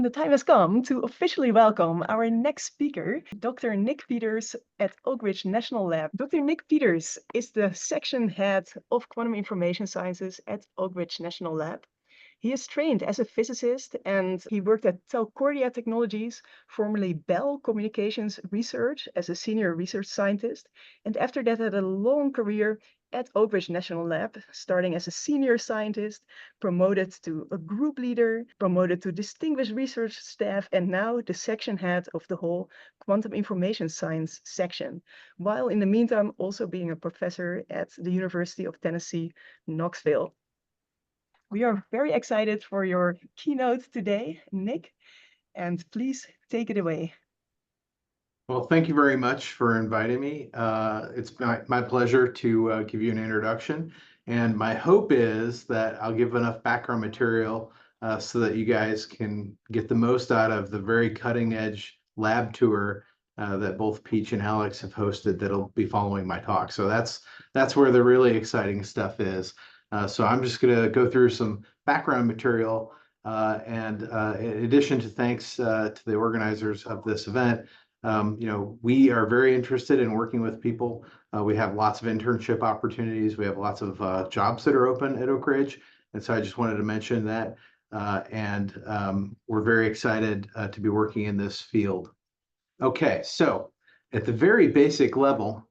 The time has come to officially welcome our next speaker, Dr. Nick Peters at Oak Ridge National Lab. Dr. Nick Peters is the section head of quantum information sciences at Oak Ridge National Lab. He is trained as a physicist and he worked at Telcordia Technologies, formerly Bell Communications Research, as a senior research scientist, and after that had a long career at Oak Ridge National Lab, starting as a senior scientist, promoted to a group leader, promoted to distinguished research staff, and now the section head of the whole quantum information science section, while in the meantime also being a professor at the University of Tennessee, Knoxville. We are very excited for your keynote today, Nick, and please take it away. Well, thank you very much for inviting me. It's my pleasure to give you an introduction. And my hope is that I'll give enough background material so that you guys can get the most out of the very cutting edge lab tour that both Peach and Alex have hosted that'll be following my talk. So that's where the really exciting stuff is. So I'm just going to go through some background material. And in addition to thanks to the organizers of this event, we are very interested in working with people. We have lots of internship opportunities. We have lots of jobs that are open at Oak Ridge. And so I just wanted to mention that. We're very excited to be working in this field. Okay, so at the very basic level,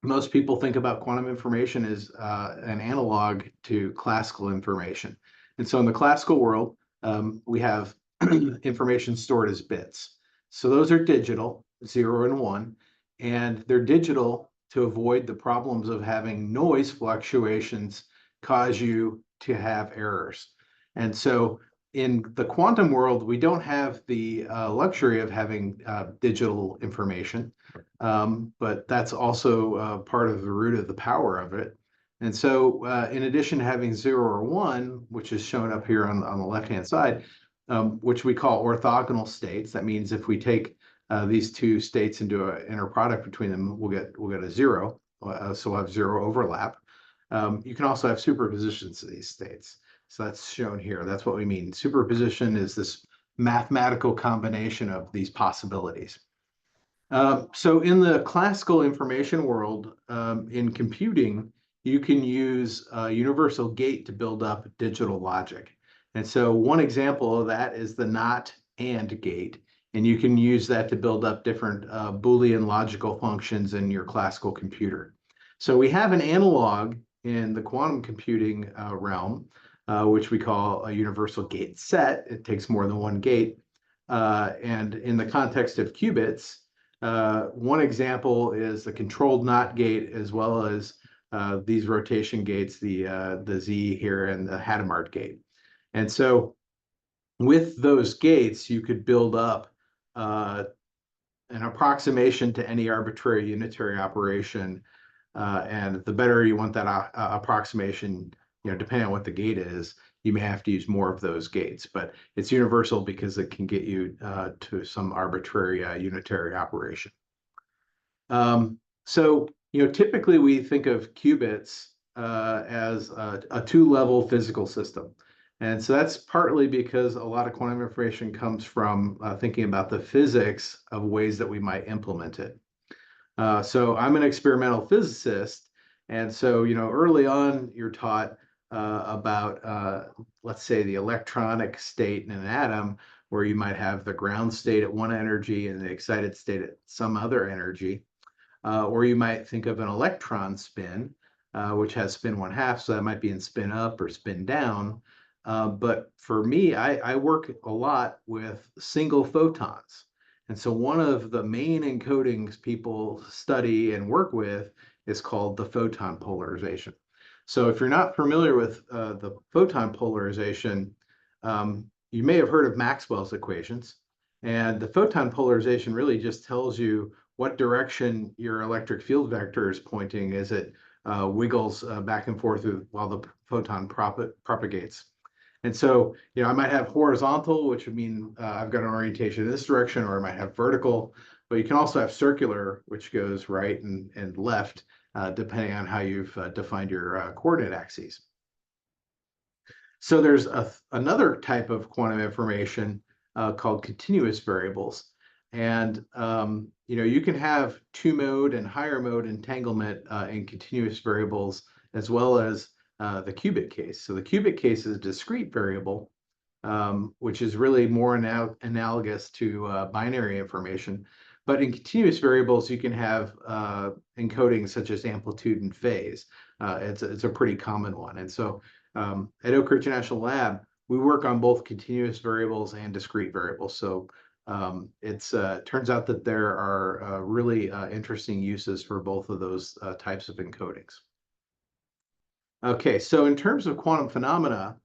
most people think about quantum information as an analog to classical information. And so in the classical world, we have information stored as bits. So those are digital, 0 and 1, and they're digital to avoid the problems of having noise fluctuations cause you to have errors. And so in the quantum world, we don't have the luxury of having digital information, but that's also part of the root of the power of it. And so in addition to having 0 or 1, which is shown up here on the left-hand side, which we call orthogonal states. That means if we take these two states into an inner product between them, we'll get a 0. So we'll have 0 overlap. You can also have superpositions of these states. So that's shown here. That's what we mean. Superposition is this mathematical combination of these possibilities. So in the classical information world, in computing, you can use a universal gate to build up digital logic. And so one example of that is the not and gate. And you can use that to build up different Boolean logical functions in your classical computer. So we have an analog in the quantum computing realm, which we call a universal gate set. It takes more than one gate. And in the context of qubits, one example is the controlled NOT gate, as well as these rotation gates, the Z here and the Hadamard gate. And so with those gates, you could build up an approximation to any arbitrary unitary operation. And the better you want that approximation, depending on what the gate is, you may have to use more of those gates. But it's universal because it can get you to some arbitrary unitary operation. So typically we think of qubits as a two-level physical system. And so that's partly because a lot of quantum information comes from thinking about the physics of ways that we might implement it. So I'm an experimental physicist. And so, early on, you're taught about, let's say, the electronic state in an atom, where you might have the ground state at one energy and the excited state at some other energy. Or you might think of an electron spin, which has spin 1/2, so that might be in spin up or spin down. But for me, I work a lot with single photons. And so one of the main encodings people study and work with is called the photon polarization. So if you're not familiar with the photon polarization, you may have heard of Maxwell's equations. And the photon polarization really just tells you what direction your electric field vector is pointing as it wiggles back and forth while the photon propagates. And so, I might have horizontal, which would mean I've got an orientation in this direction, or I might have vertical, but you can also have circular, which goes right and left, depending on how you've defined your coordinate axes. So there's another type of quantum information called continuous variables. And you can have two-mode and higher mode entanglement in continuous variables, as well as the qubit case. So the qubit case is a discrete variable, which is really more analogous to binary information. But in continuous variables, you can have encodings such as amplitude and phase. It's a pretty common one. And so at Oak Ridge National Lab, we work on both continuous variables and discrete variables. So it turns out that there are really interesting uses for both of those types of encodings. Okay, so in terms of quantum phenomena,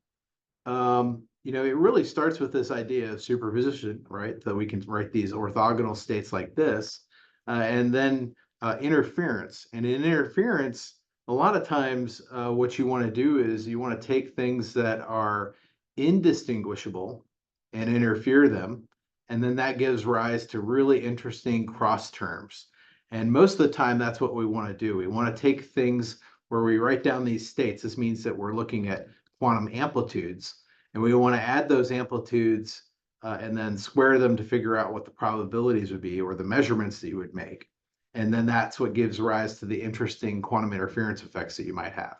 it really starts with this idea of superposition, right? That we can write these orthogonal states like this, and then interference. And in interference, a lot of times what you want to do is you want to take things that are indistinguishable and interfere them, and then that gives rise to really interesting cross terms. And most of the time, that's what we want to do. We want to take things where we write down these states. This means that we're looking at quantum amplitudes, and we want to add those amplitudes and then square them to figure out what the probabilities would be or the measurements that you would make. And then that's what gives rise to the interesting quantum interference effects that you might have.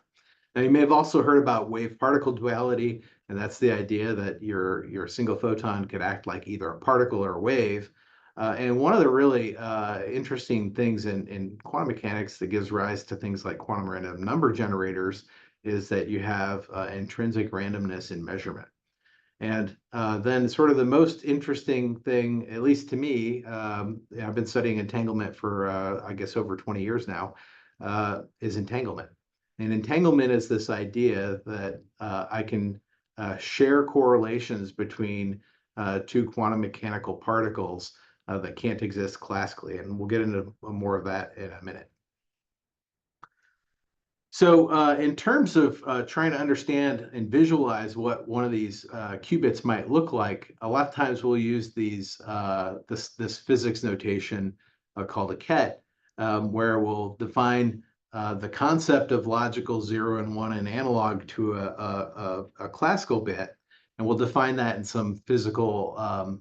Now, you may have also heard about wave-particle duality, and that's the idea that your single photon could act like either a particle or a wave. And one of the really interesting things in quantum mechanics that gives rise to things like quantum random number generators is that you have intrinsic randomness in measurement. And then sort of the most interesting thing, at least to me, I've been studying entanglement for, I guess, over 20 years now, is entanglement. And entanglement is this idea that I can share correlations between two quantum mechanical particles that can't exist classically. And we'll get into more of that in a minute. So in terms of trying to understand and visualize what one of these qubits might look like, a lot of times we'll use this physics notation called a ket, where we'll define the concept of logical 0 and 1 in analog to a classical bit, and we'll define that in some physical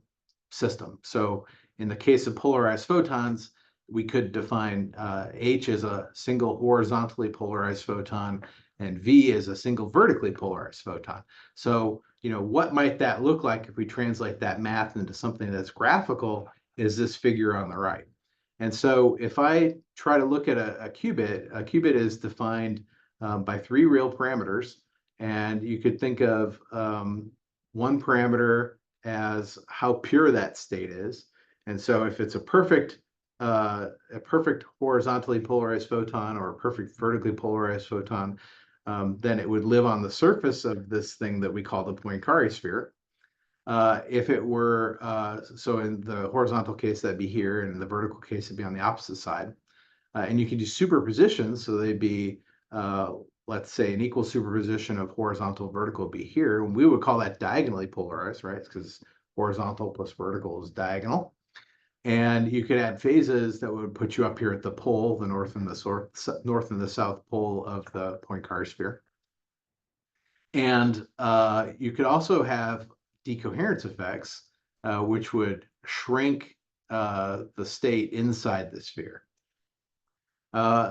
system. So in the case of polarized photons, we could define H as a single horizontally polarized photon and V as a single vertically polarized photon. So, what might that look like if we translate that math into something that's graphical is this figure on the right. And so if I try to look at a qubit is defined by 3 real parameters. And you could think of one parameter as how pure that state is. And so if it's a perfect horizontally polarized photon or a perfect vertically polarized photon, then it would live on the surface of this thing that we call the Poincare sphere. If it were, so in the horizontal case, that'd be here, and in the vertical case, it'd be on the opposite side. And you can do superposition, so they'd be, let's say, an equal superposition of horizontal vertical would be here, and we would call that diagonally polarized, right? Because horizontal plus vertical is diagonal. And you could add phases that would put you up here at the pole, the north and the south pole of the Poincare sphere. And you could also have decoherence effects, which would shrink the state inside the sphere.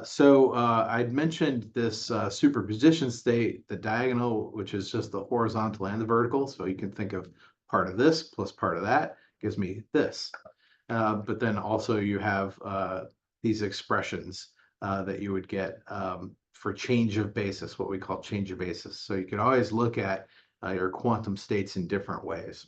So I'd mentioned this superposition state, the diagonal, which is just the horizontal and the vertical. So you can think of part of this plus part of that gives me this. But then also you have these expressions that you would get for change of basis, what we call change of basis. So you can always look at your quantum states in different ways.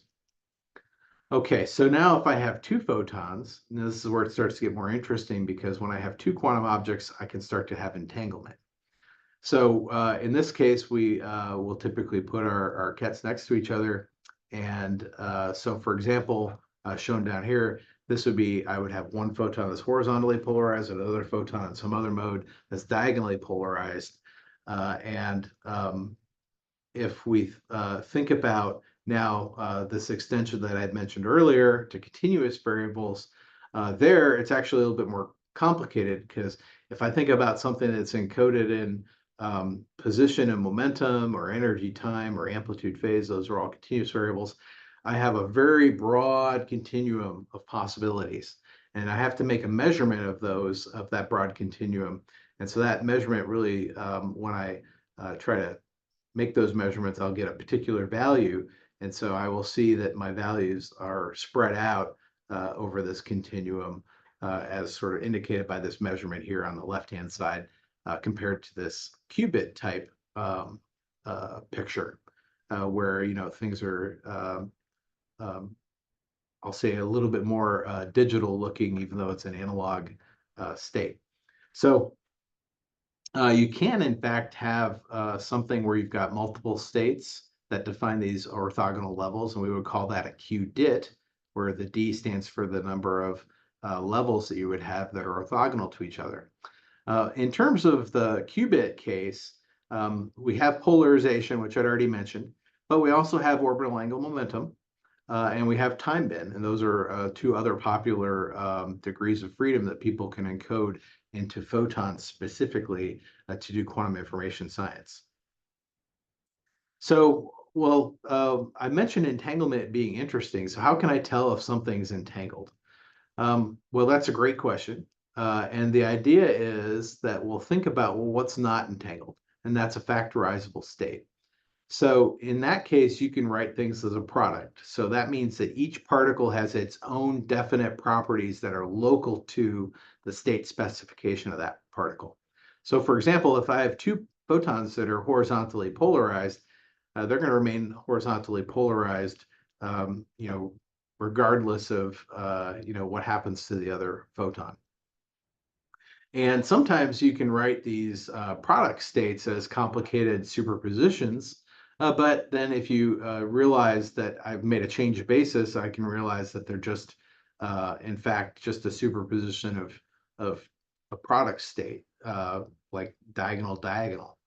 Okay, so now if I have 2 photons, and this is where it starts to get more interesting, because when I have 2 quantum objects, I can start to have entanglement. So in this case, we will typically put our kets next to each other. And so for example, shown down here, this would be, I would have one photon that's horizontally polarized, another photon in some other mode that's diagonally polarized. If we think about now this extension that I had mentioned earlier to continuous variables, it's actually a little bit more complicated, because if I think about something that's encoded in position and momentum or energy time or amplitude phase, those are all continuous variables. I have a very broad continuum of possibilities. And I have to make a measurement of those, of that broad continuum. And so that measurement really, when I try to make those measurements, I'll get a particular value. And so I will see that my values are spread out over this continuum as sort of indicated by this measurement here on the left-hand side compared to this qubit type picture where, you know, things are, I'll say a little bit more digital looking, even though it's an analog state. So you can, in fact, have something where you've got multiple states that define these orthogonal levels, and we would call that a qubit, where the D stands for the number of levels that you would have that are orthogonal to each other. In terms of the qubit case, we have polarization, which I'd already mentioned, but we also have orbital angle momentum, and we have time bin, and those are two other popular degrees of freedom that people can encode into photons specifically to do quantum information science. So, well, I mentioned entanglement being interesting. So how can I tell if something's entangled? Well, that's a great question. And the idea is that we'll think about, well, what's not entangled? And that's a factorizable state. So in that case, you can write things as a product. So that means that each particle has its own definite properties that are local to the state specification of that particle. So for example, if I have two photons that are horizontally polarized, they're going to remain horizontally polarized, you know, regardless of, you know, what happens to the other photon. And sometimes you can write these product states as complicated superpositions. But then if you realize that I've made a change of basis, I can realize that they're just, in fact, just a superposition of a product state, like diagonal,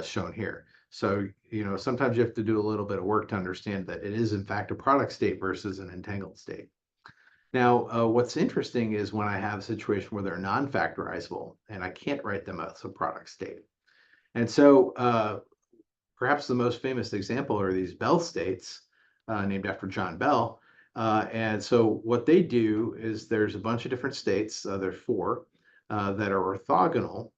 shown here. So, you know, sometimes you have to do a little bit of work to understand that it is, in fact, a product state versus an entangled state. Now, what's interesting is when I have a situation where they're non-factorizable and I can't write them as a product state. And so perhaps the most famous example are these Bell states, named after John Bell. And so what they do is there's a bunch of different states, there's four, that are orthogonal,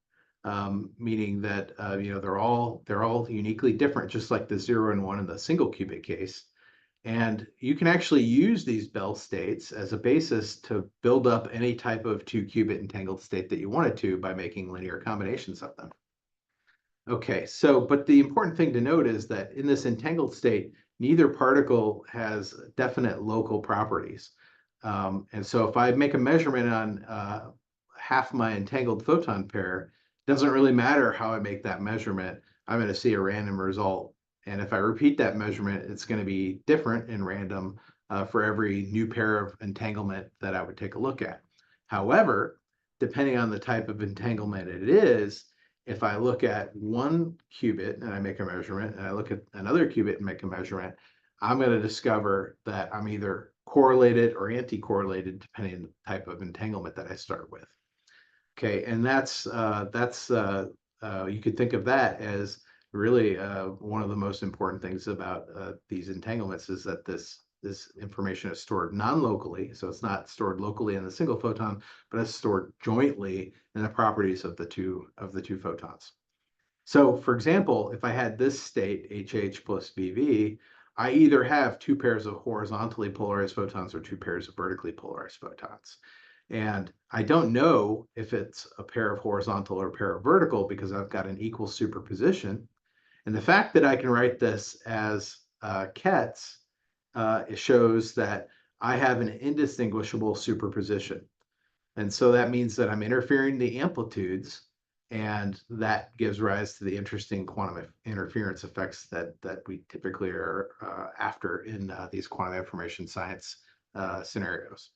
meaning that you know, they're all uniquely different, just like the 0 and 1 in the single qubit case. And you can actually use these Bell states as a basis to build up any type of 2-qubit entangled state that you wanted to by making linear combinations of them. Okay, so, but the important thing to note is that in this entangled state, neither particle has definite local properties. And so if I make a measurement on half my entangled photon pair, it doesn't really matter how I make that measurement, I'm going to see a random result. And if I repeat that measurement, it's going to be different and random for every new pair of entanglement that I would take a look at. However, depending on the type of entanglement it is, if I look at one qubit and I make a measurement, and I look at another qubit and make a measurement, I'm going to discover that I'm either correlated or anti-correlated depending on the type of entanglement that I start with. Okay, and that's you could think of that as really one of the most important things about these entanglements is that this information is stored non-locally, so it's not stored locally in the single photon, but it's stored jointly in the properties of the two photons. So, for example, if I had this state HH plus BV, I either have two pairs of horizontally polarized photons or two pairs of vertically polarized photons. And I don't know if it's a pair of horizontal or a pair of vertical because I've got an equal superposition. And the fact that I can write this as kets it shows that I have an indistinguishable superposition. And so that means that I'm interfering the amplitudes, and that gives rise to the interesting quantum interference effects that we typically are after in these quantum information science scenarios.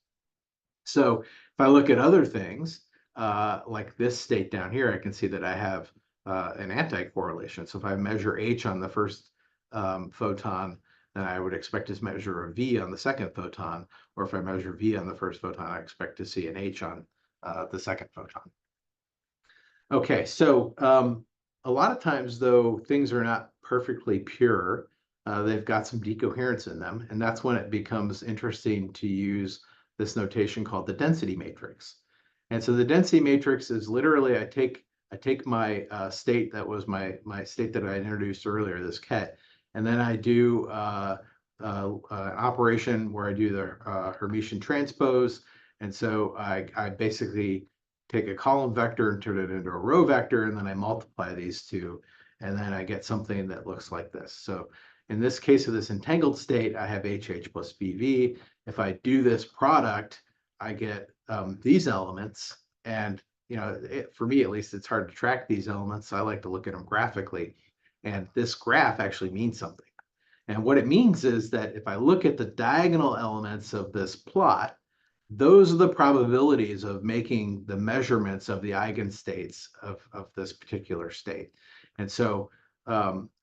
So if I look at other things, like this state down here, I can see that I have an anti-correlation. So if I measure H on the first photon, then I would expect to measure a V on the second photon. Or if I measure V on the first photon, I expect to see an H on the second photon. Okay, so a lot of times, though, things are not perfectly pure. they've got some decoherence in them. And that's when it becomes interesting to use this notation called the density matrix. And so the density matrix is literally, I take my state that was my state that I introduced earlier, this ket, and then I do an operation where I do the Hermitian transpose. And so I basically take a column vector and turn it into a row vector, and then I multiply these two, and then I get something that looks like this. So in this case of this entangled state, I have HH plus BV. If I do this product, I get these elements. And for me at least, it's hard to track these elements. So I like to look at them graphically. And this graph actually means something. And what it means is that if I look at the diagonal elements of this plot, those are the probabilities of making the measurements of the eigenstates of this particular state. And so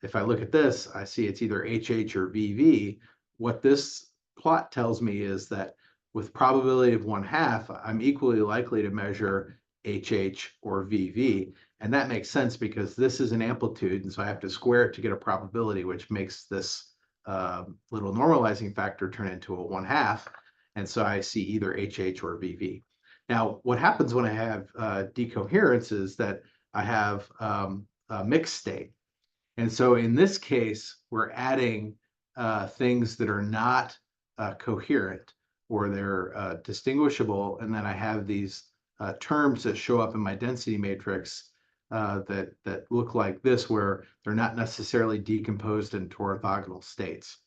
if I look at this, I see it's either HH or VV. What this plot tells me is that with probability of 1/2, I'm equally likely to measure HH or VV. And that makes sense because this is an amplitude, and so I have to square it to get a probability, which makes this little normalizing factor turn into a 1/2. And so I see either HH or VV. Now, what happens when I have decoherence is that I have a mixed state. And so in this case, we're adding things that are not coherent, or they're distinguishable. And then I have these terms that show up in my density matrix that look like this, where they're not necessarily decomposed into orthogonal states.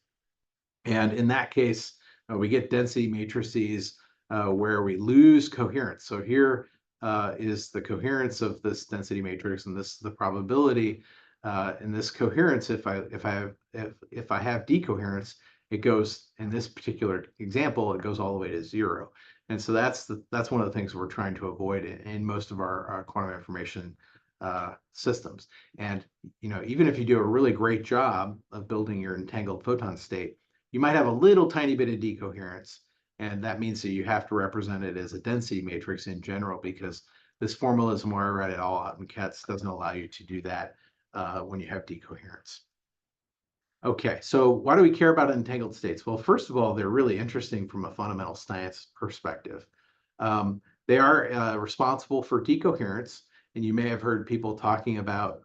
And in that case, we get density matrices where we lose coherence. So here is the coherence of this density matrix, and this is the probability. In this coherence, if I have decoherence, it goes, in this particular example, it goes all the way to 0. And so that's one of the things we're trying to avoid in most of our quantum information systems. And even if you do a really great job of building your entangled photon state, you might have a little tiny bit of decoherence, and that means that you have to represent it as a density matrix in general, because this formalism where I write it all out in kets doesn't allow you to do that when you have decoherence. Okay, so why do we care about entangled states? Well, first of all, they're really interesting from a fundamental science perspective. They are responsible for decoherence, and you may have heard people talking about,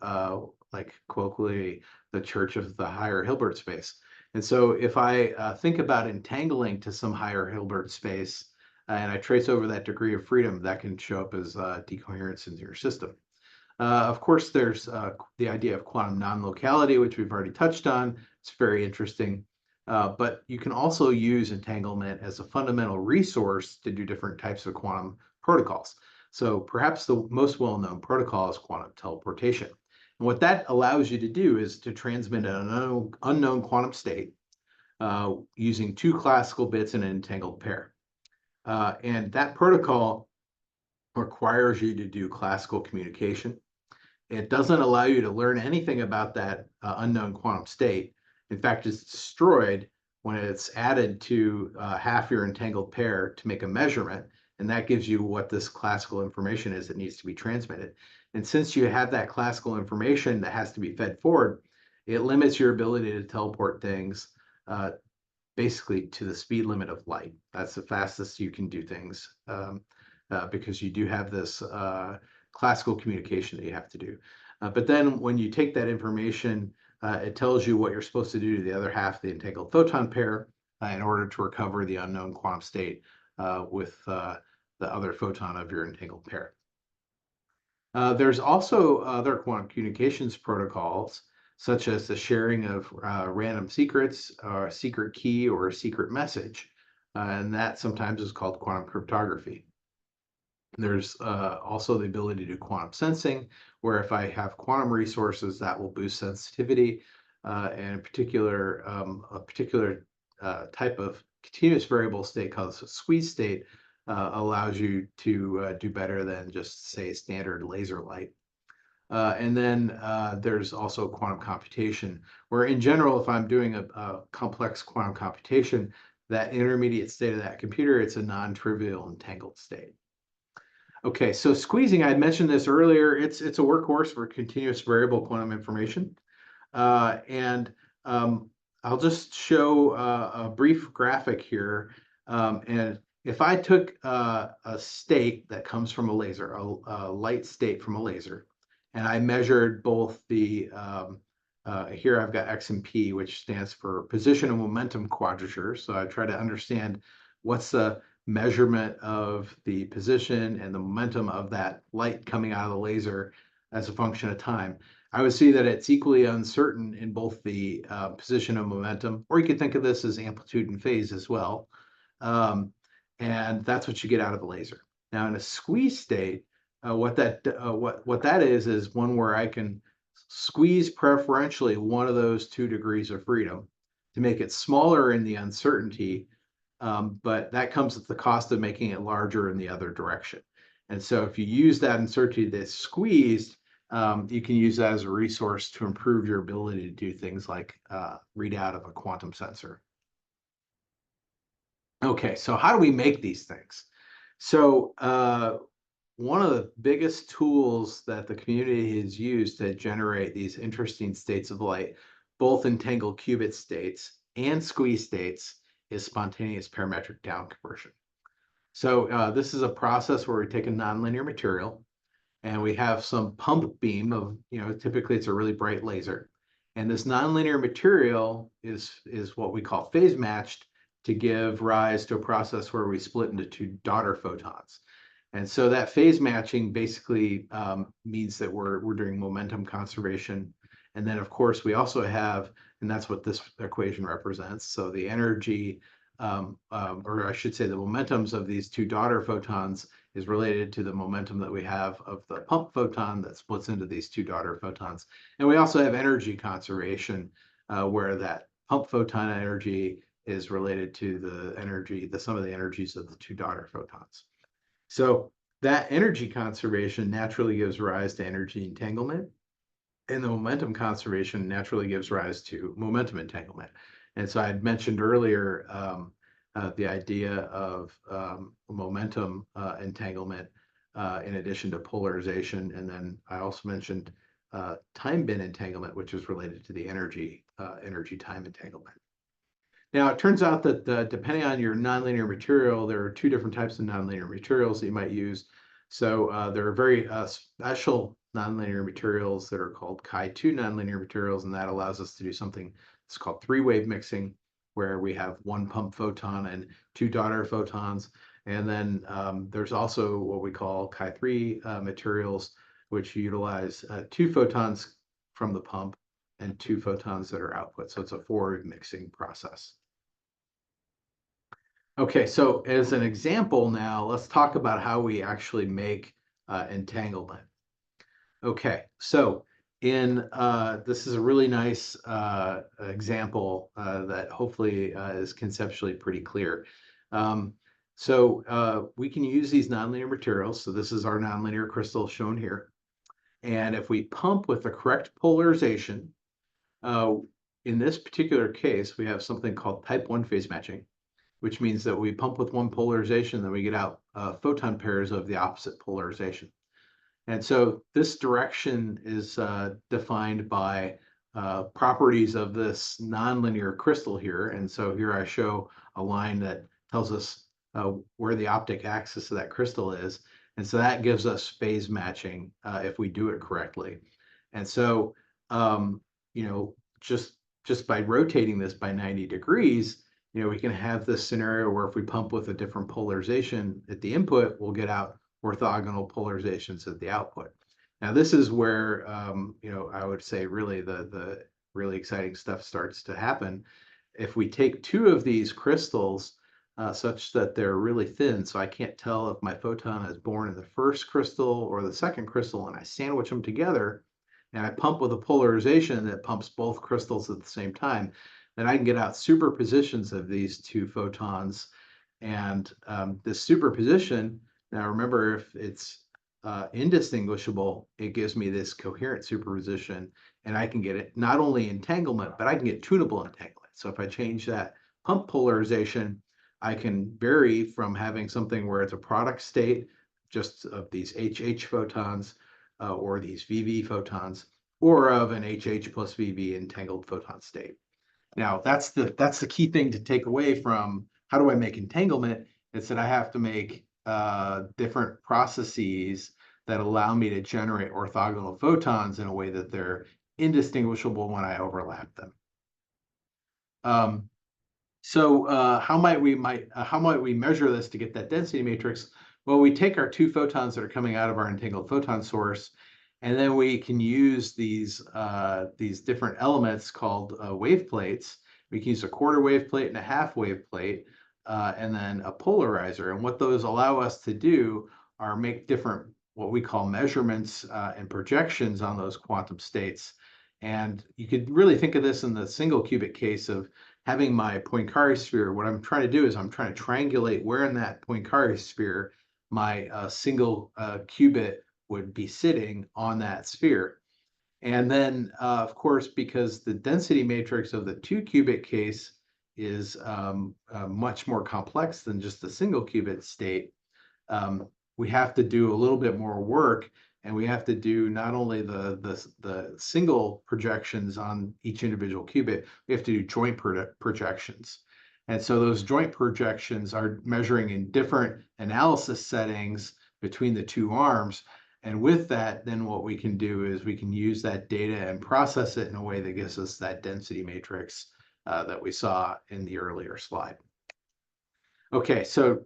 like colloquially, the church of the higher Hilbert space. And so if I think about entangling to some higher Hilbert space, and I trace over that degree of freedom, that can show up as decoherence in your system. Of course, there's the idea of quantum non-locality, which we've already touched on. It's very interesting. But you can also use entanglement as a fundamental resource to do different types of quantum protocols. So perhaps the most well-known protocol is quantum teleportation. And what that allows you to do is to transmit an unknown quantum state using 2 classical bits in an entangled pair. And that protocol requires you to do classical communication. It doesn't allow you to learn anything about that unknown quantum state. In fact, it's destroyed when it's added to half your entangled pair to make a measurement, and that gives you what this classical information is that needs to be transmitted. And since you have that classical information that has to be fed forward, it limits your ability to teleport things basically to the speed limit of light. That's the fastest you can do things because you do have this classical communication that you have to do. But then when you take that information, it tells you what you're supposed to do to the other half of the entangled photon pair in order to recover the unknown quantum state with the other photon of your entangled pair. There's also other quantum communications protocols, such as the sharing of random secrets, or a secret key, or a secret message. And that sometimes is called quantum cryptography. There's also the ability to do quantum sensing, where if I have quantum resources, that will boost sensitivity. And in particular, a particular type of continuous variable state called a squeeze state allows you to do better than just, say, standard laser light. And then there's also quantum computation, where in general, if I'm doing a complex quantum computation, that intermediate state of that computer, it's a non-trivial entangled state. Okay, so squeezing, I had mentioned this earlier, it's a workhorse for continuous variable quantum information. I'll just show a brief graphic here. And if I took a state that comes from a laser, a light state from a laser, and I measured both the, here I've got X and P, which stands for position and momentum quadrature. So I try to understand what's the measurement of the position and the momentum of that light coming out of the laser as a function of time. I would see that it's equally uncertain in both the position and momentum, or you could think of this as amplitude and phase as well. And that's what you get out of the laser. Now, in a squeeze state, what that is one where I can squeeze preferentially one of those 2 degrees of freedom to make it smaller in the uncertainty, but that comes at the cost of making it larger in the other direction. And so if you use that uncertainty that's squeezed, you can use that as a resource to improve your ability to do things like readout of a quantum sensor. Okay, so how do we make these things? So one of the biggest tools that the community has used to generate these interesting states of light, both entangled qubit states and squeeze states, is spontaneous parametric down conversion. So this is a process where we take a nonlinear material and we have some pump beam of, typically it's a really bright laser. And this nonlinear material is what we call phase matched to give rise to a process where we split into 2 daughter photons. And so that phase matching basically means that we're doing momentum conservation. And then of course we also have, and that's what this equation represents. So the energy, or I should say the momentums of these 2 daughter photons is related to the momentum that we have of the pump photon that splits into these 2 daughter photons. And we also have energy conservation, where that pump photon energy is related to the sum of the energies of the 2 daughter photons. So that energy conservation naturally gives rise to energy entanglement, and the momentum conservation naturally gives rise to momentum entanglement. And so I had mentioned earlier the idea of momentum entanglement in addition to polarization. And then I also mentioned time bin entanglement, which is related to the energy time entanglement. Now, it turns out that depending on your nonlinear material, there are 2 different types of nonlinear materials that you might use. So there are very special nonlinear materials that are called Chi2 nonlinear materials, and that allows us to do something that's called 3-wave mixing, where we have 1 pump photon and 2 daughter photons. And then there's also what we call Chi3 materials, which utilize 2 photons from the pump and 2 photons that are output. So it's a 4-wave mixing process. Okay, so as an example now, let's talk about how we actually make entanglement. Okay, so this is a really nice example that hopefully is conceptually pretty clear. So we can use these nonlinear materials. So this is our nonlinear crystal shown here. And if we pump with the correct polarization, in this particular case, we have something called type 1 phase matching, which means that we pump with one polarization, then we get out photon pairs of the opposite polarization. And so this direction is defined by properties of this nonlinear crystal here. And so here I show a line that tells us where the optic axis of that crystal is. And so that gives us phase matching if we do it correctly. And so, just by rotating this by 90 degrees, we can have this scenario where if we pump with a different polarization at the input, we'll get out orthogonal polarizations at the output. Now, this is where, I would say really the really exciting stuff starts to happen. If we take 2 of these crystals such that they're really thin, so I can't tell if my photon is born in the first crystal or the second crystal, and I sandwich them together, and I pump with a polarization that pumps both crystals at the same time, then I can get out superpositions of these 2 photons. And this superposition, now remember, if it's indistinguishable, it gives me this coherent superposition, and I can get it not only entanglement, but I can get tunable entanglement. So if I change that pump polarization, I can vary from having something where it's a product state just of these HH photons or these VV photons, or of an HH plus VV entangled photon state. Now, that's the key thing to take away from how do I make entanglement? It's that I have to make different processes that allow me to generate orthogonal photons in a way that they're indistinguishable when I overlap them. So how might we measure this to get that density matrix? Well, we take our two photons that are coming out of our entangled photon source, and then we can use these different elements called wave plates. We can use a quarter wave plate and a half wave plate, and then a polarizer. And what those allow us to do are make different what we call measurements and projections on those quantum states. And you could really think of this in the single qubit case of having my Poincare sphere. What I'm trying to do is I'm trying to triangulate where in that Poincare sphere my single qubit would be sitting on that sphere. And then, of course, because the density matrix of the 2-qubit case is much more complex than just the single qubit state, we have to do a little bit more work, and we have to do not only the single projections on each individual qubit, we have to do joint projections. And so those joint projections are measuring in different analysis settings between the two arms. And with that, then what we can do is we can use that data and process it in a way that gives us that density matrix that we saw in the earlier slide. Okay, so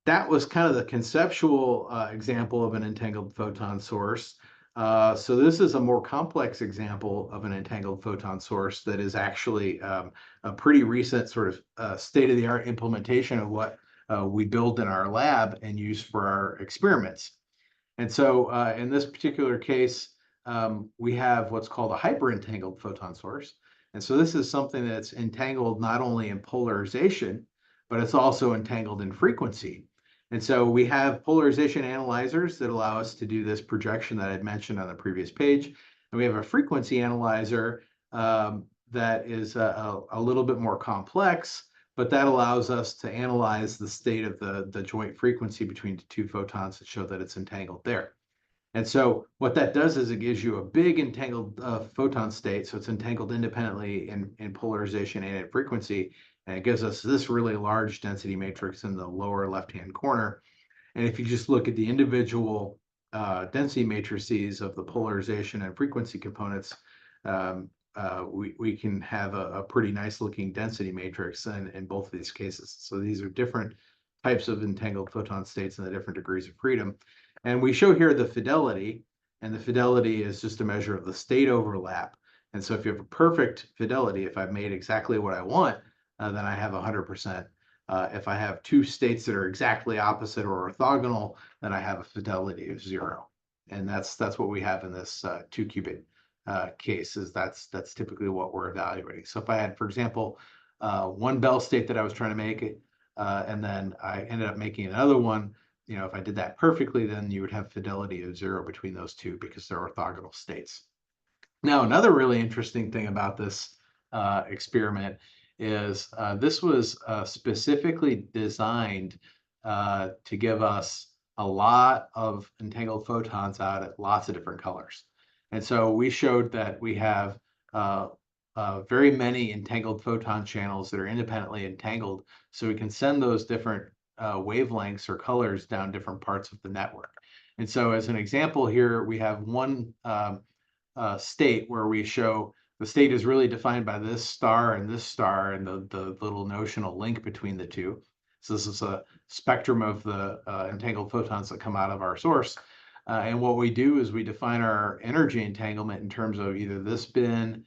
that was kind of the conceptual example of an entangled photon source. So this is a more complex example of an entangled photon source that is actually a pretty recent sort of state-of-the-art implementation of what we build in our lab and use for our experiments. And so in this particular case, we have what's called a hyperentangled photon source. And so this is something that's entangled not only in polarization, but it's also entangled in frequency. And so we have polarization analyzers that allow us to do this projection that I'd mentioned on the previous page. And we have a frequency analyzer that is a little bit more complex, but that allows us to analyze the state of the joint frequency between the two photons to show that it's entangled there. And so what that does is it gives you a big entangled photon state. So it's entangled independently in polarization and in frequency. And it gives us this really large density matrix in the lower left-hand corner. And if you just look at the individual density matrices of the polarization and frequency components, we can have a pretty nice looking density matrix in both of these cases. So these are different types of entangled photon states and the different degrees of freedom. And we show here the fidelity, and the fidelity is just a measure of the state overlap. And so if you have a perfect fidelity, if I've made exactly what I want, then I have 100%. If I have two states that are exactly opposite or orthogonal, then I have a fidelity of 0. And that's what we have in this 2-qubit case. Is that's typically what we're evaluating. So if I had, for example, one Bell state that I was trying to make, and then I ended up making another one, if I did that perfectly, then you would have fidelity of 0 between those two because they're orthogonal states. Now, another really interesting thing about this experiment is this was specifically designed to give us a lot of entangled photons out at lots of different colors. And so we showed that we have very many entangled photon channels that are independently entangled, so we can send those different wavelengths or colors down different parts of the network. And so as an example here, we have one state where we show the state is really defined by this star and the little notional link between the two. So this is a spectrum of the entangled photons that come out of our source. And what we do is we define our energy entanglement in terms of either this bin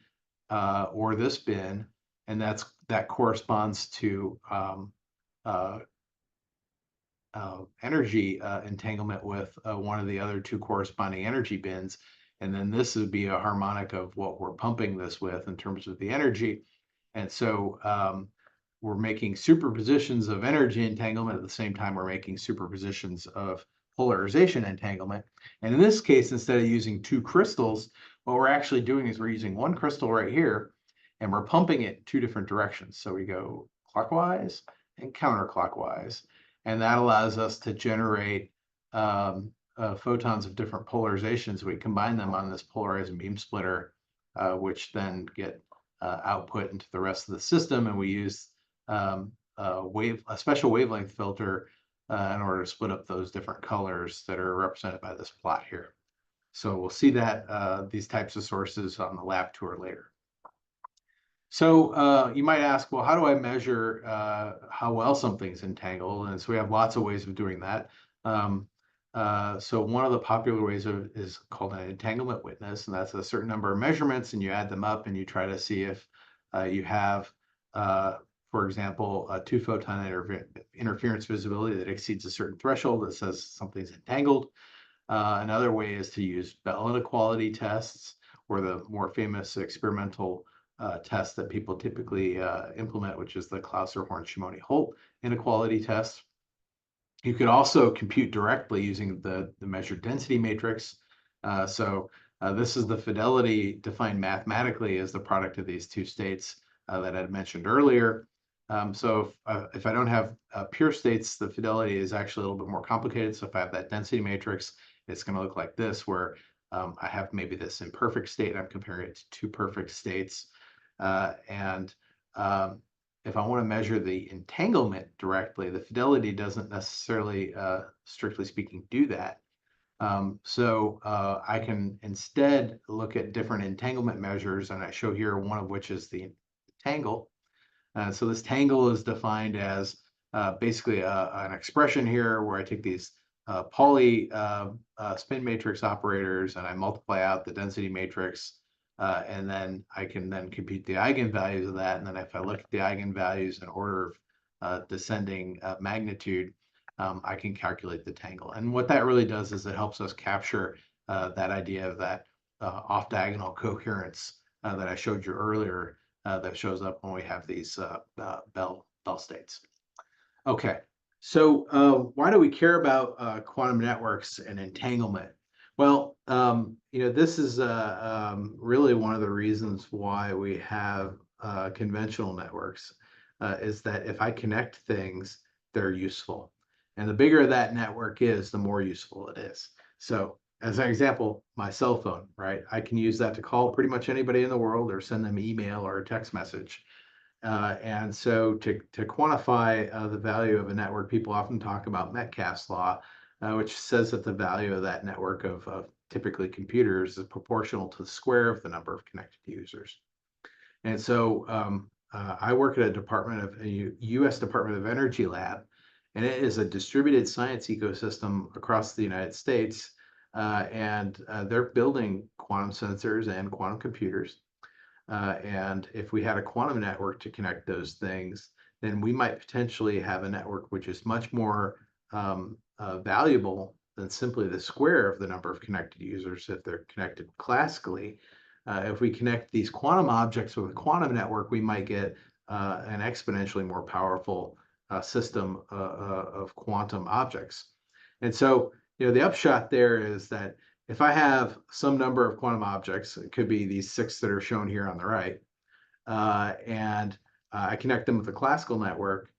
or this bin, and that corresponds to energy entanglement with one of the other two corresponding energy bins. And then this would be a harmonic of what we're pumping this with in terms of the energy. And so we're making superpositions of energy entanglement at the same time we're making superpositions of polarization entanglement. And in this case, instead of using two crystals, what we're actually doing is we're using one crystal right here, and we're pumping it in two different directions. So we go clockwise and counterclockwise. And that allows us to generate photons of different polarizations. We combine them on this polarizing beam splitter, which then get output into the rest of the system, and we use a special wavelength filter in order to split up those different colors that are represented by this plot here. So we'll see that these types of sources on the lab tour later. So you might ask, well, how do I measure how well something's entangled? And so we have lots of ways of doing that. So one of the popular ways is called an entanglement witness, and that's a certain number of measurements, and you add them up and you try to see if you have, for example, a 2-photon interference visibility that exceeds a certain threshold that says something's entangled. Another way is to use Bell inequality tests, or the more famous experimental test that people typically implement, which is the Clauser-Horn-Shimoni-Holt inequality test. You could also compute directly using the measured density matrix. This is the fidelity defined mathematically as the product of these two states that I mentioned earlier. If I don't have pure states, the fidelity is actually a little bit more complicated. So if I have that density matrix, it's going to look like this, where I have maybe this imperfect state, and I'm comparing it to two perfect states. If I want to measure the entanglement directly, the fidelity doesn't necessarily, strictly speaking, do that. I can instead look at different entanglement measures, and I show here one of which is the tangle. So this tangle is defined as basically an expression here where I take these Pauli spin matrix operators and I multiply out the density matrix. And then I can then compute the eigenvalues of that. And then if I look at the eigenvalues in order of descending magnitude, I can calculate the tangle. And what that really does is it helps us capture that idea of that off-diagonal coherence that I showed you earlier that shows up when we have these Bell states. Okay, so why do we care about quantum networks and entanglement? Well, this is really one of the reasons why we have conventional networks, is that if I connect things, they're useful. And the bigger that network is, the more useful it is. So as an example, my cell phone, right? I can use that to call pretty much anybody in the world or send them email or a text message. And so to quantify the value of a network, people often talk about Metcalfe's law, which says that the value of that network of typically computers is proportional to the square of the number of connected users. And so I work at a U.S. Department of Energy lab, and it is a distributed science ecosystem across the United States. And they're building quantum sensors and quantum computers. And if we had a quantum network to connect those things, then we might potentially have a network which is much more valuable than simply the square of the number of connected users if they're connected classically. If we connect these quantum objects with a quantum network, we might get an exponentially more powerful system of quantum objects. And so, the upshot there is that if I have some number of quantum objects, it could be these 6 that are shown here on the right, and I connect them with a classical network,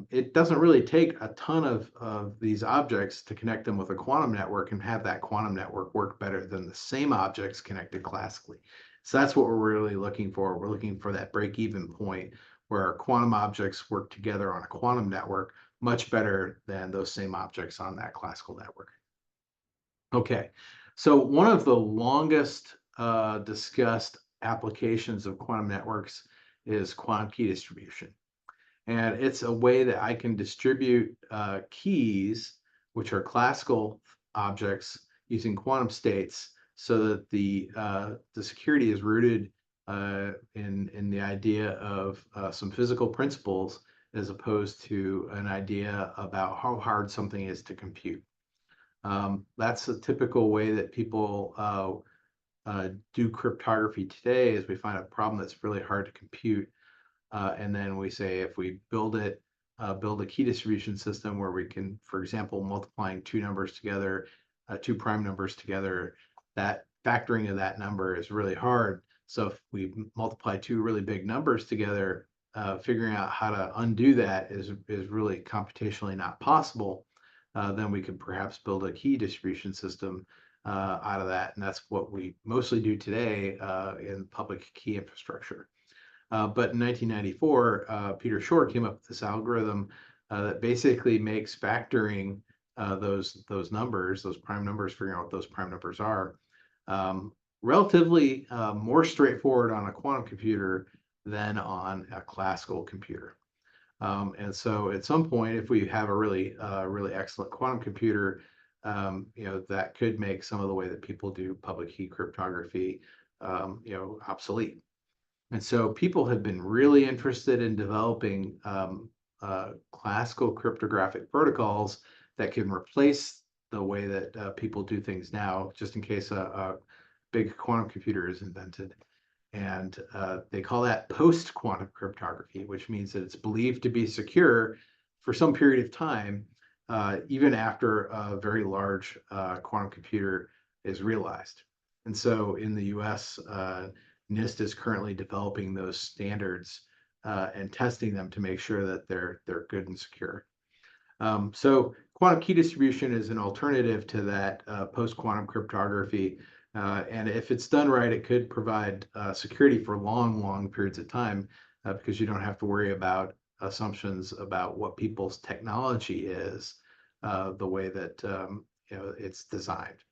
it doesn't really take a ton of these objects to connect them with a quantum network and have that quantum network work better than the same objects connected classically. So that's what we're really looking for. We're looking for that break-even point where our quantum objects work together on a quantum network much better than those same objects on that classical network. Okay, so one of the longest discussed applications of quantum networks is quantum key distribution. And it's a way that I can distribute keys, which are classical objects, using quantum states, so that the security is rooted in the idea of some physical principles, as opposed to an idea about how hard something is to compute. That's a typical way that people do cryptography today, is we find a problem that's really hard to compute. And then we say, if we build a key distribution system where we can, for example, multiplying two numbers together, two prime numbers together, that factoring of that number is really hard. So if we multiply two really big numbers together, figuring out how to undo that is really computationally not possible. Then we could perhaps build a key distribution system out of that. And that's what we mostly do today in public key infrastructure. But in 1994, Peter Shor came up with this algorithm that basically makes factoring those numbers, those prime numbers, figuring out what those prime numbers are, relatively more straightforward on a quantum computer than on a classical computer. And so at some point, if we have a really excellent quantum computer, that could make some of the way that people do public key cryptography, obsolete. And so people have been really interested in developing classical cryptographic protocols that can replace the way that people do things now, just in case a big quantum computer is invented. And they call that post-quantum cryptography, which means that it's believed to be secure for some period of time, even after a very large quantum computer is realized. And so in the US, NIST is currently developing those standards and testing them to make sure that they're good and secure. So quantum key distribution is an alternative to that post-quantum cryptography. And if it's done right, it could provide security for long periods of time because you don't have to worry about assumptions about what people's technology is the way that it's designed.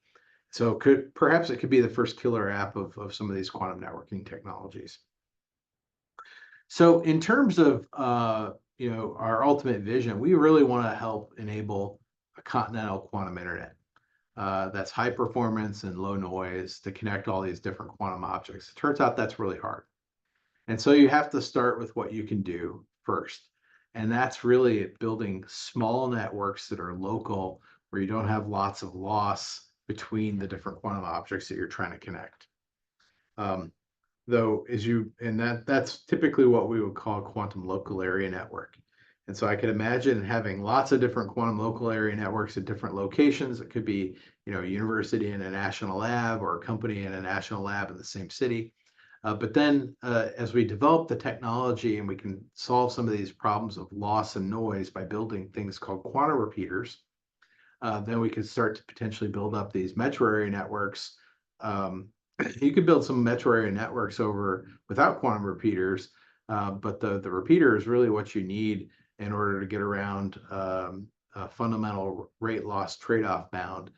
So perhaps it could be the first killer app of some of these quantum networking technologies. So in terms of our ultimate vision, we really want to help enable a continental quantum internet that's high performance and low noise to connect all these different quantum objects. It turns out that's really hard. And so you have to start with what you can do first. And that's really building small networks that are local, where you don't have lots of loss between the different quantum objects that you're trying to connect. That's typically what we would call a quantum local area network. And so I could imagine having lots of different quantum local area networks at different locations. It could be, a university in a national lab or a company in a national lab in the same city. But then as we develop the technology and we can solve some of these problems of loss and noise by building things called quantum repeaters, then we could start to potentially build up these metro area networks. You could build some metro area networks without quantum repeaters, but the repeater is really what you need in order to get around a fundamental rate loss trade-off bound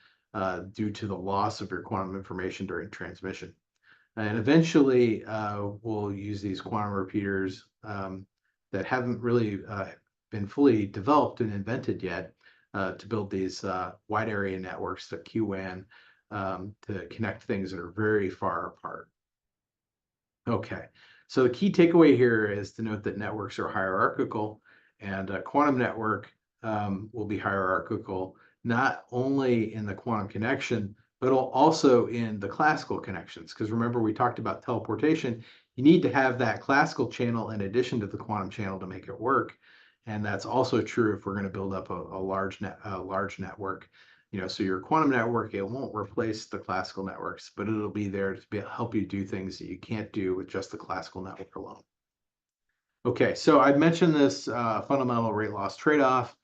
due to the loss of your quantum information during transmission. And eventually, we'll use these quantum repeaters that haven't really been fully developed and invented yet to build these wide area networks, the QWAN, to connect things that are very far apart. Okay, so the key takeaway here is to note that networks are hierarchical, and a quantum network will be hierarchical not only in the quantum connection, but also in the classical connections. Because remember, we talked about teleportation. You need to have that classical channel in addition to the quantum channel to make it work. And that's also true if we're going to build up a large network. So your quantum network, it won't replace the classical networks, but it'll be there to help you do things that you can't do with just the classical network alone. Okay, so I mentioned this fundamental rate loss trade-off.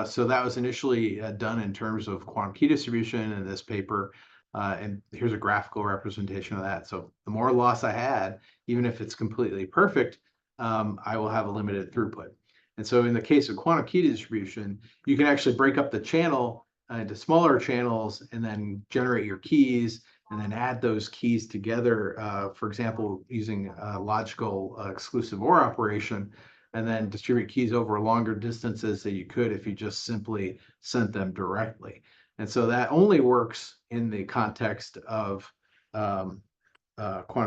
So that was initially done in terms of quantum key distribution in this paper. And here's a graphical representation of that. So the more loss I had, even if it's completely perfect, I will have a limited throughput. And so in the case of quantum key distribution, you can actually break up the channel into smaller channels and then generate your keys and then add those keys together, for example, using a logical exclusive OR operation, and then distribute keys over longer distances than you could if you just simply sent them directly. And so that only works in the context of quantum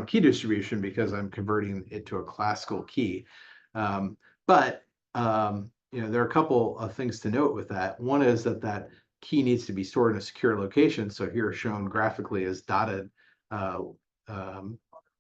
key distribution because I'm converting it to a classical key. But there are a couple of things to note with that. One is that key needs to be stored in a secure location. So here shown graphically as dotted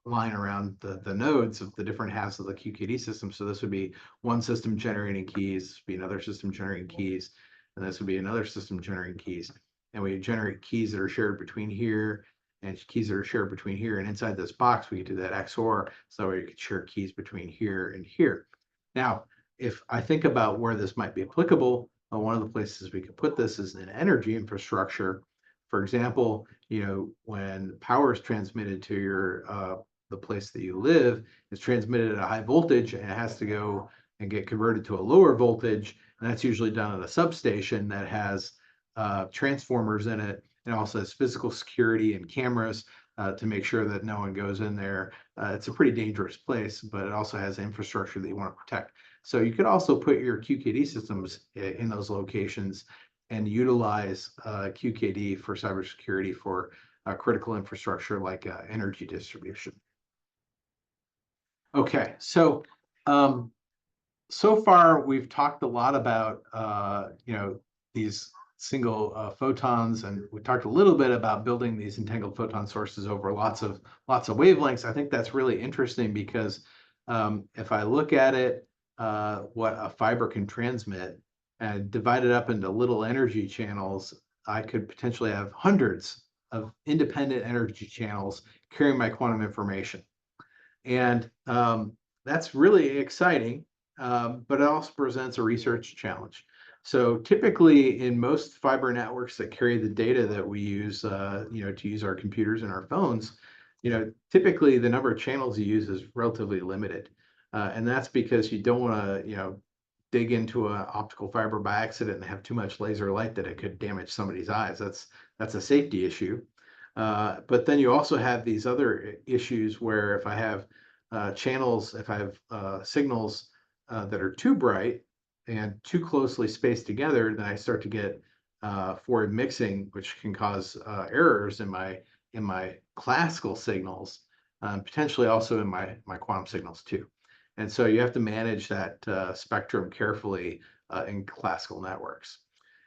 line around the nodes of the different halves of the QKD system. So this would be one system generating keys, this would be another system generating keys, and this would be another system generating keys. And we generate keys that are shared between here and keys that are shared between here. And inside this box, we do that XOR so we could share keys between here and here. Now, if I think about where this might be applicable, one of the places we could put this is in energy infrastructure. For example, when power is transmitted to your the place that you live is transmitted at a high voltage and it has to go and get converted to a lower voltage. And that's usually done at a substation that has transformers in it, and also has physical security and cameras to make sure that no one goes in there. It's a pretty dangerous place, but it also has infrastructure that you want to protect. So you could also put your QKD systems in those locations and utilize QKD for cybersecurity for critical infrastructure like energy distribution. Okay, so so far we've talked a lot about these single photons, and we talked a little bit about building these entangled photon sources over lots of wavelengths. I think that's really interesting because if I look at it, what a fiber can transmit and divide it up into little energy channels, I could potentially have hundreds of independent energy channels carrying my quantum information. And that's really exciting, but it also presents a research challenge. So typically in most fiber networks that carry the data that we use, to use our computers and our phones, typically the number of channels you use is relatively limited. And that's because you don't want to, dig into an optical fiber by accident and have too much laser light that it could damage somebody's eyes. That's a safety issue. But then you also have these other issues where if I have channels, if I have signals that are too bright and too closely spaced together, then I start to get forward mixing, which can cause errors in my classical signals, potentially also in my quantum signals too. And so you have to manage that spectrum carefully in classical networks.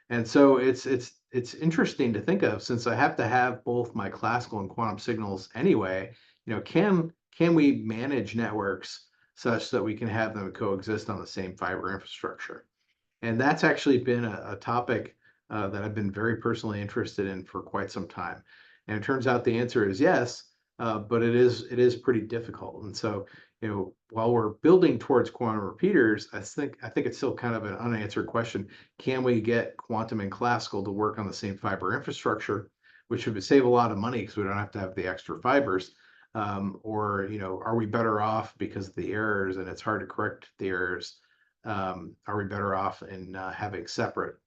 And so it's interesting to think of, since I have to have both my classical and quantum signals anyway, can we manage networks such that we can have them coexist on the same fiber infrastructure? And that's actually been a topic that I've been very personally interested in for quite some time. And it turns out the answer is yes, but it is pretty difficult. And so, while we're building towards quantum repeaters, I think it's still kind of an unanswered question. Can we get quantum and classical to work on the same fiber infrastructure, which would save a lot of money because we don't have to have the extra fibers? Or, are we better off because of the errors and it's hard to correct the errors? Are we better off in having separate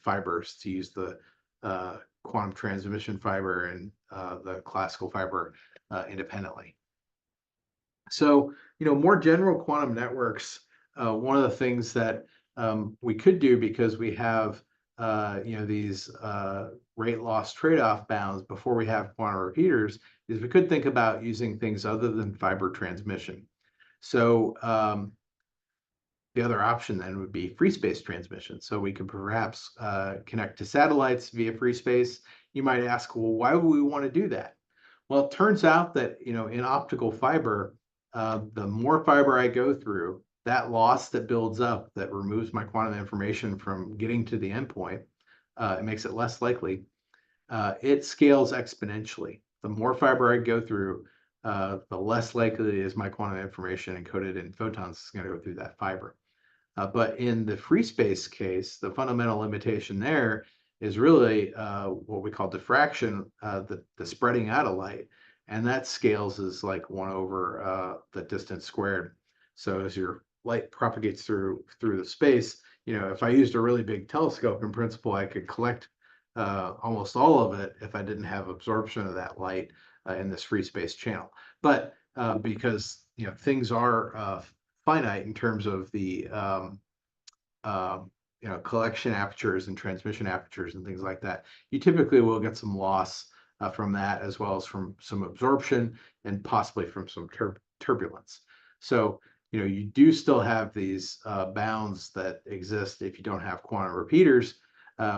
fibers to use the quantum transmission fiber and the classical fiber independently? So, more general quantum networks, one of the things that we could do, because we have, these rate loss trade-off bounds before we have quantum repeaters, is we could think about using things other than fiber transmission. So the other option then would be free space transmission. So we could perhaps connect to satellites via free space. You might ask, well, why would we want to do that? Well, it turns out that, in optical fiber, the more fiber I go through, that loss that builds up that removes my quantum information from getting to the endpoint, it makes it less likely. It scales exponentially. The more fiber I go through, the less likely it is my quantum information encoded in photons is going to go through that fiber. But in the free space case, the fundamental limitation there is really what we call diffraction, the spreading out of light. And that scales as like 1 over the distance squared. So as your light propagates through the space, if I used a really big telescope, in principle, I could collect almost all of it if I didn't have absorption of that light in this free space channel. But because things are finite in terms of the collection apertures and transmission apertures and things like that, you typically will get some loss from that, as well as from some absorption and possibly from some turbulence. So you do still have these bounds that exist if you don't have quantum repeaters,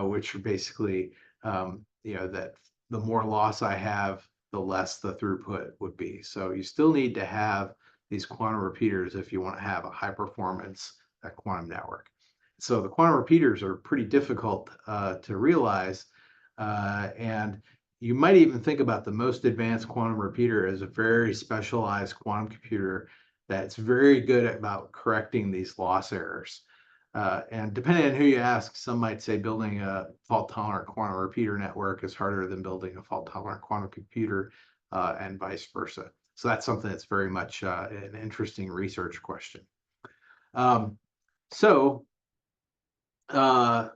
which are basically that the more loss I have, the less the throughput would be. So you still need to have these quantum repeaters if you want to have a high performance quantum network. So the quantum repeaters are pretty difficult to realize, and you might even think about the most advanced quantum repeater as a very specialized quantum computer that's very good about correcting these loss errors. And depending on who you ask, some might say building a fault-tolerant quantum repeater network is harder than building a fault-tolerant quantum computer, and vice versa. So that's something that's very much an interesting research question. So I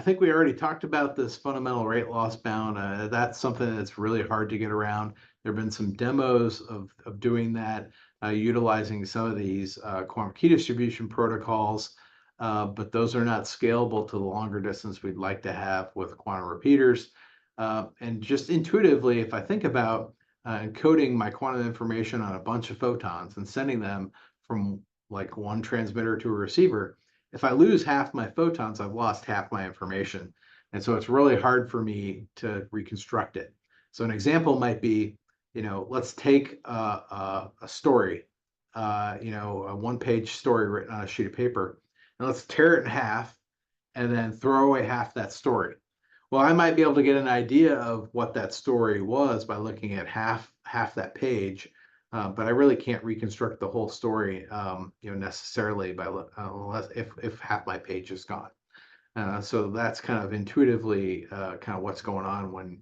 think we already talked about this fundamental rate loss bound. That's something that's really hard to get around. There have been some demos of doing that, utilizing some of these quantum key distribution protocols, but those are not scalable to the longer distance we'd like to have with quantum repeaters. And just intuitively, if I think about encoding my quantum information on a bunch of photons and sending them from like one transmitter to a receiver, if I lose half my photons, I've lost half my information. And so it's really hard for me to reconstruct it. So an example might be, let's take a story, a one-page story written on a sheet of paper, and let's tear it in half and then throw away half that story. Well, I might be able to get an idea of what that story was by looking at half that page, but I really can't reconstruct the whole story, necessarily by unless if half my page is gone. So that's kind of intuitively kind of what's going on when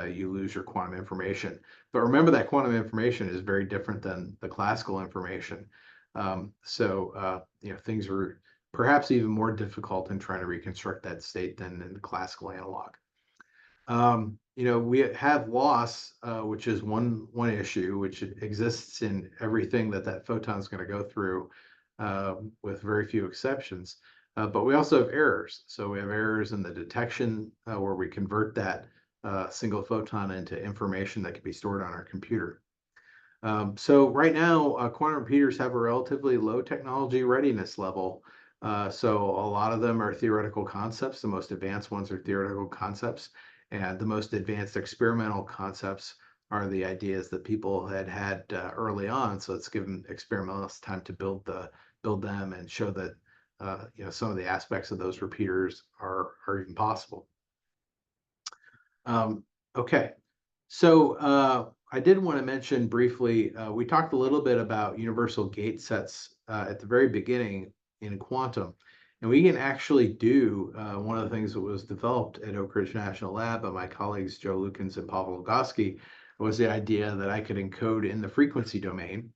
you lose your quantum information. But remember that quantum information is very different than the classical information. Things are perhaps even more difficult in trying to reconstruct that state than in the classical analog. We have loss, which is one issue, which exists in everything that photon is going to go through, with very few exceptions. But we also have errors. So we have errors in the detection, where we convert that single photon into information that can be stored on our computer. So right now, quantum repeaters have a relatively low technology readiness level. So a lot of them are theoretical concepts. The most advanced ones are theoretical concepts. And the most advanced experimental concepts are the ideas that people had early on. So it's given experimentalists time to build them and show that some of the aspects of those repeaters are even possible. Okay, so I did want to mention briefly, we talked a little bit about universal gate sets at the very beginning in quantum. And we can actually do one of the things that was developed at Oak Ridge National Lab by my colleagues Joe Lukens and Pavel Lugoski was the idea that I could encode in the frequency domain.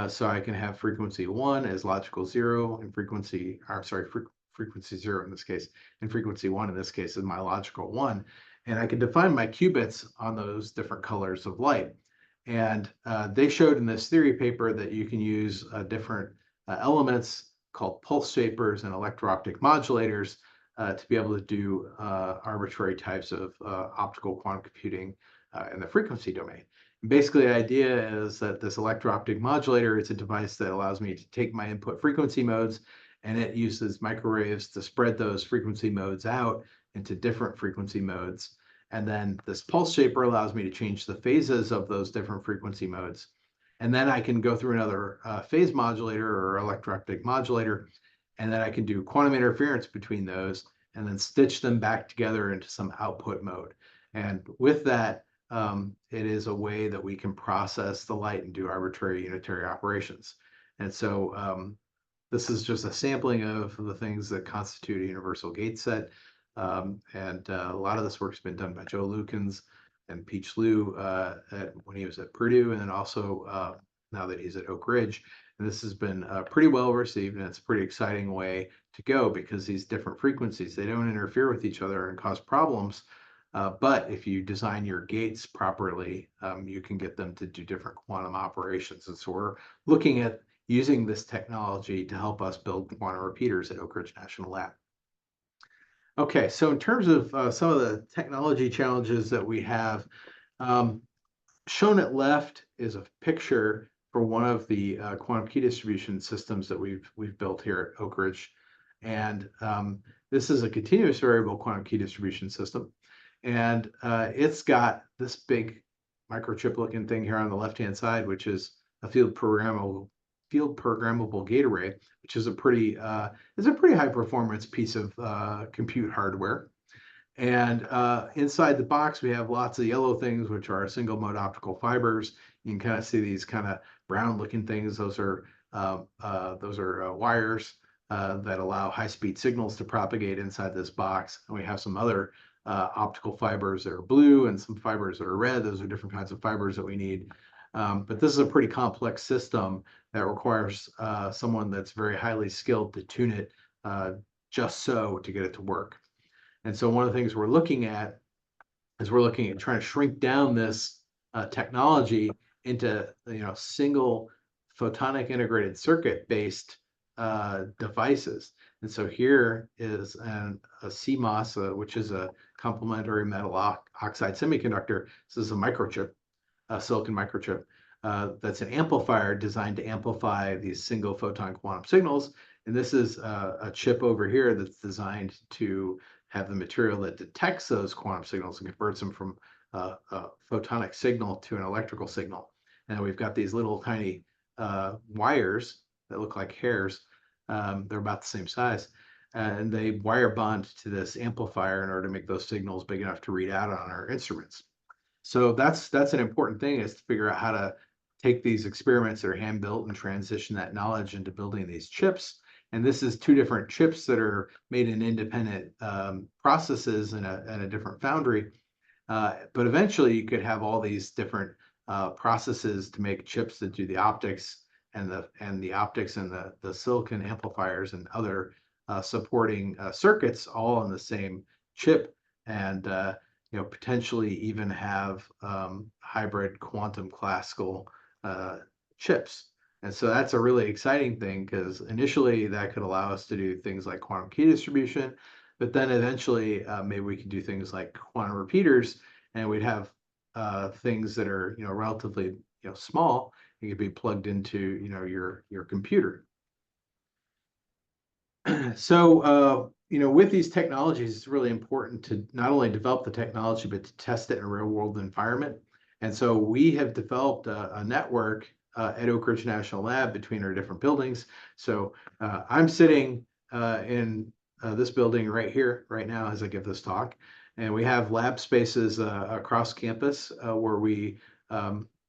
So I can have frequency 1 as logical 0 and frequency 0 in this case, and frequency 1 in this case is my logical 1. And I can define my qubits on those different colors of light. And they showed in this theory paper that you can use different elements called pulse shapers and electro-optic modulators to be able to do arbitrary types of optical quantum computing in the frequency domain. And basically, the idea is that this electro-optic modulator is a device that allows me to take my input frequency modes, and it uses microwaves to spread those frequency modes out into different frequency modes. And then this pulse shaper allows me to change the phases of those different frequency modes. And then I can go through another phase modulator or electro-optic modulator, and then I can do quantum interference between those and then stitch them back together into some output mode. And with that, it is a way that we can process the light and do arbitrary unitary operations. And so this is just a sampling of the things that constitute a universal gate set. And a lot of this work's been done by Joe Lukens and Peach Liu when he was at Purdue, and then also now that he's at Oak Ridge. And this has been pretty well received, and it's a pretty exciting way to go because these different frequencies, they don't interfere with each other and cause problems. But if you design your gates properly, you can get them to do different quantum operations. And so we're looking at using this technology to help us build quantum repeaters at Oak Ridge National Lab. Okay, so in terms of some of the technology challenges that we have, shown at left is a picture for one of the quantum key distribution systems that we've built here at Oak Ridge. And this is a continuous variable quantum key distribution system. And it's got this big microchip looking thing here on the left-hand side, which is a field programmable gate array, which is a pretty high performance piece of compute hardware. And inside the box, we have lots of yellow things, which are single mode optical fibers. You can kind of see these kind of brown looking things. Those are wires that allow high speed signals to propagate inside this box. And we have some other optical fibers that are blue and some fibers that are red. Those are different kinds of fibers that we need. But this is a pretty complex system that requires someone that's very highly skilled to tune it just so to get it to work. And so one of the things we're looking at is we're looking at trying to shrink down this technology into single photonic integrated circuit based devices. And so here is a CMOS, which is a complementary metal oxide semiconductor. This is a microchip, a silicon microchip. That's an amplifier designed to amplify these single photon quantum signals. And this is a chip over here that's designed to have the material that detects those quantum signals and converts them from a photonic signal to an electrical signal. And we've got these little tiny wires that look like hairs. They're about the same size. And they wire bond to this amplifier in order to make those signals big enough to read out on our instruments. So that's an important thing, is to figure out how to take these experiments that are hand built and transition that knowledge into building these chips. And this is two different chips that are made in independent processes in a different foundry. But eventually you could have all these different processes to make chips that do the optics and the optics and the silicon amplifiers and other supporting circuits all in the same chip, and potentially even have hybrid quantum classical chips. And so that's a really exciting thing, because initially that could allow us to do things like quantum key distribution, but then eventually maybe we could do things like quantum repeaters, and we'd have things that are relatively small. It could be plugged into your computer. So with these technologies, it's really important to not only develop the technology, but to test it in a real world environment. And so we have developed a network at Oak Ridge National Lab between our different buildings. So I'm sitting in this building right here, right now, as I give this talk. And we have lab spaces across campus where we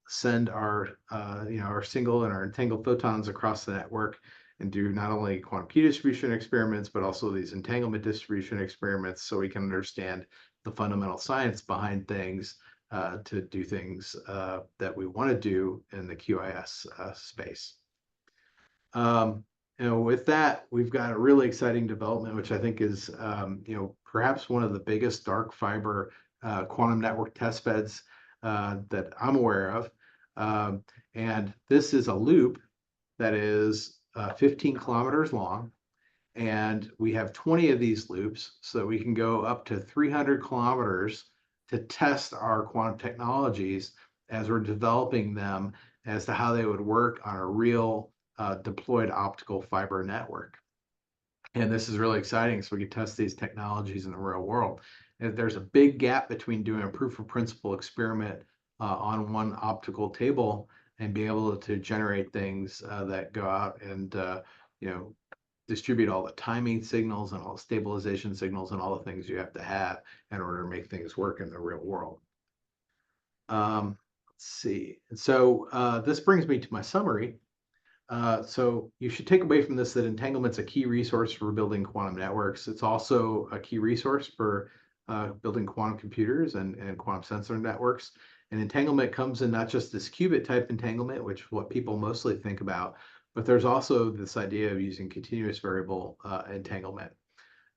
send our single and our entangled photons across the network and do not only quantum key distribution experiments, but also these entanglement distribution experiments, so we can understand the fundamental science behind things to do things that we want to do in the QIS space. With that, we've got a really exciting development, which I think is perhaps one of the biggest dark fiber quantum network test beds that I'm aware of. And this is a loop that is 15 kilometers long, and we have 20 of these loops, so that we can go up to 300 kilometers to test our quantum technologies as we're developing them as to how they would work on a real deployed optical fiber network. And this is really exciting, so we can test these technologies in the real world. And there's a big gap between doing a proof of principle experiment on one optical table and being able to generate things that go out and distribute all the timing signals and all the stabilization signals and all the things you have to have in order to make things work in the real world. Let's see. And so this brings me to my summary. So you should take away from this that entanglement's a key resource for building quantum networks. It's also a key resource for building quantum computers and quantum sensor networks. And entanglement comes in not just this qubit type entanglement, which is what people mostly think about, but there's also this idea of using continuous variable entanglement.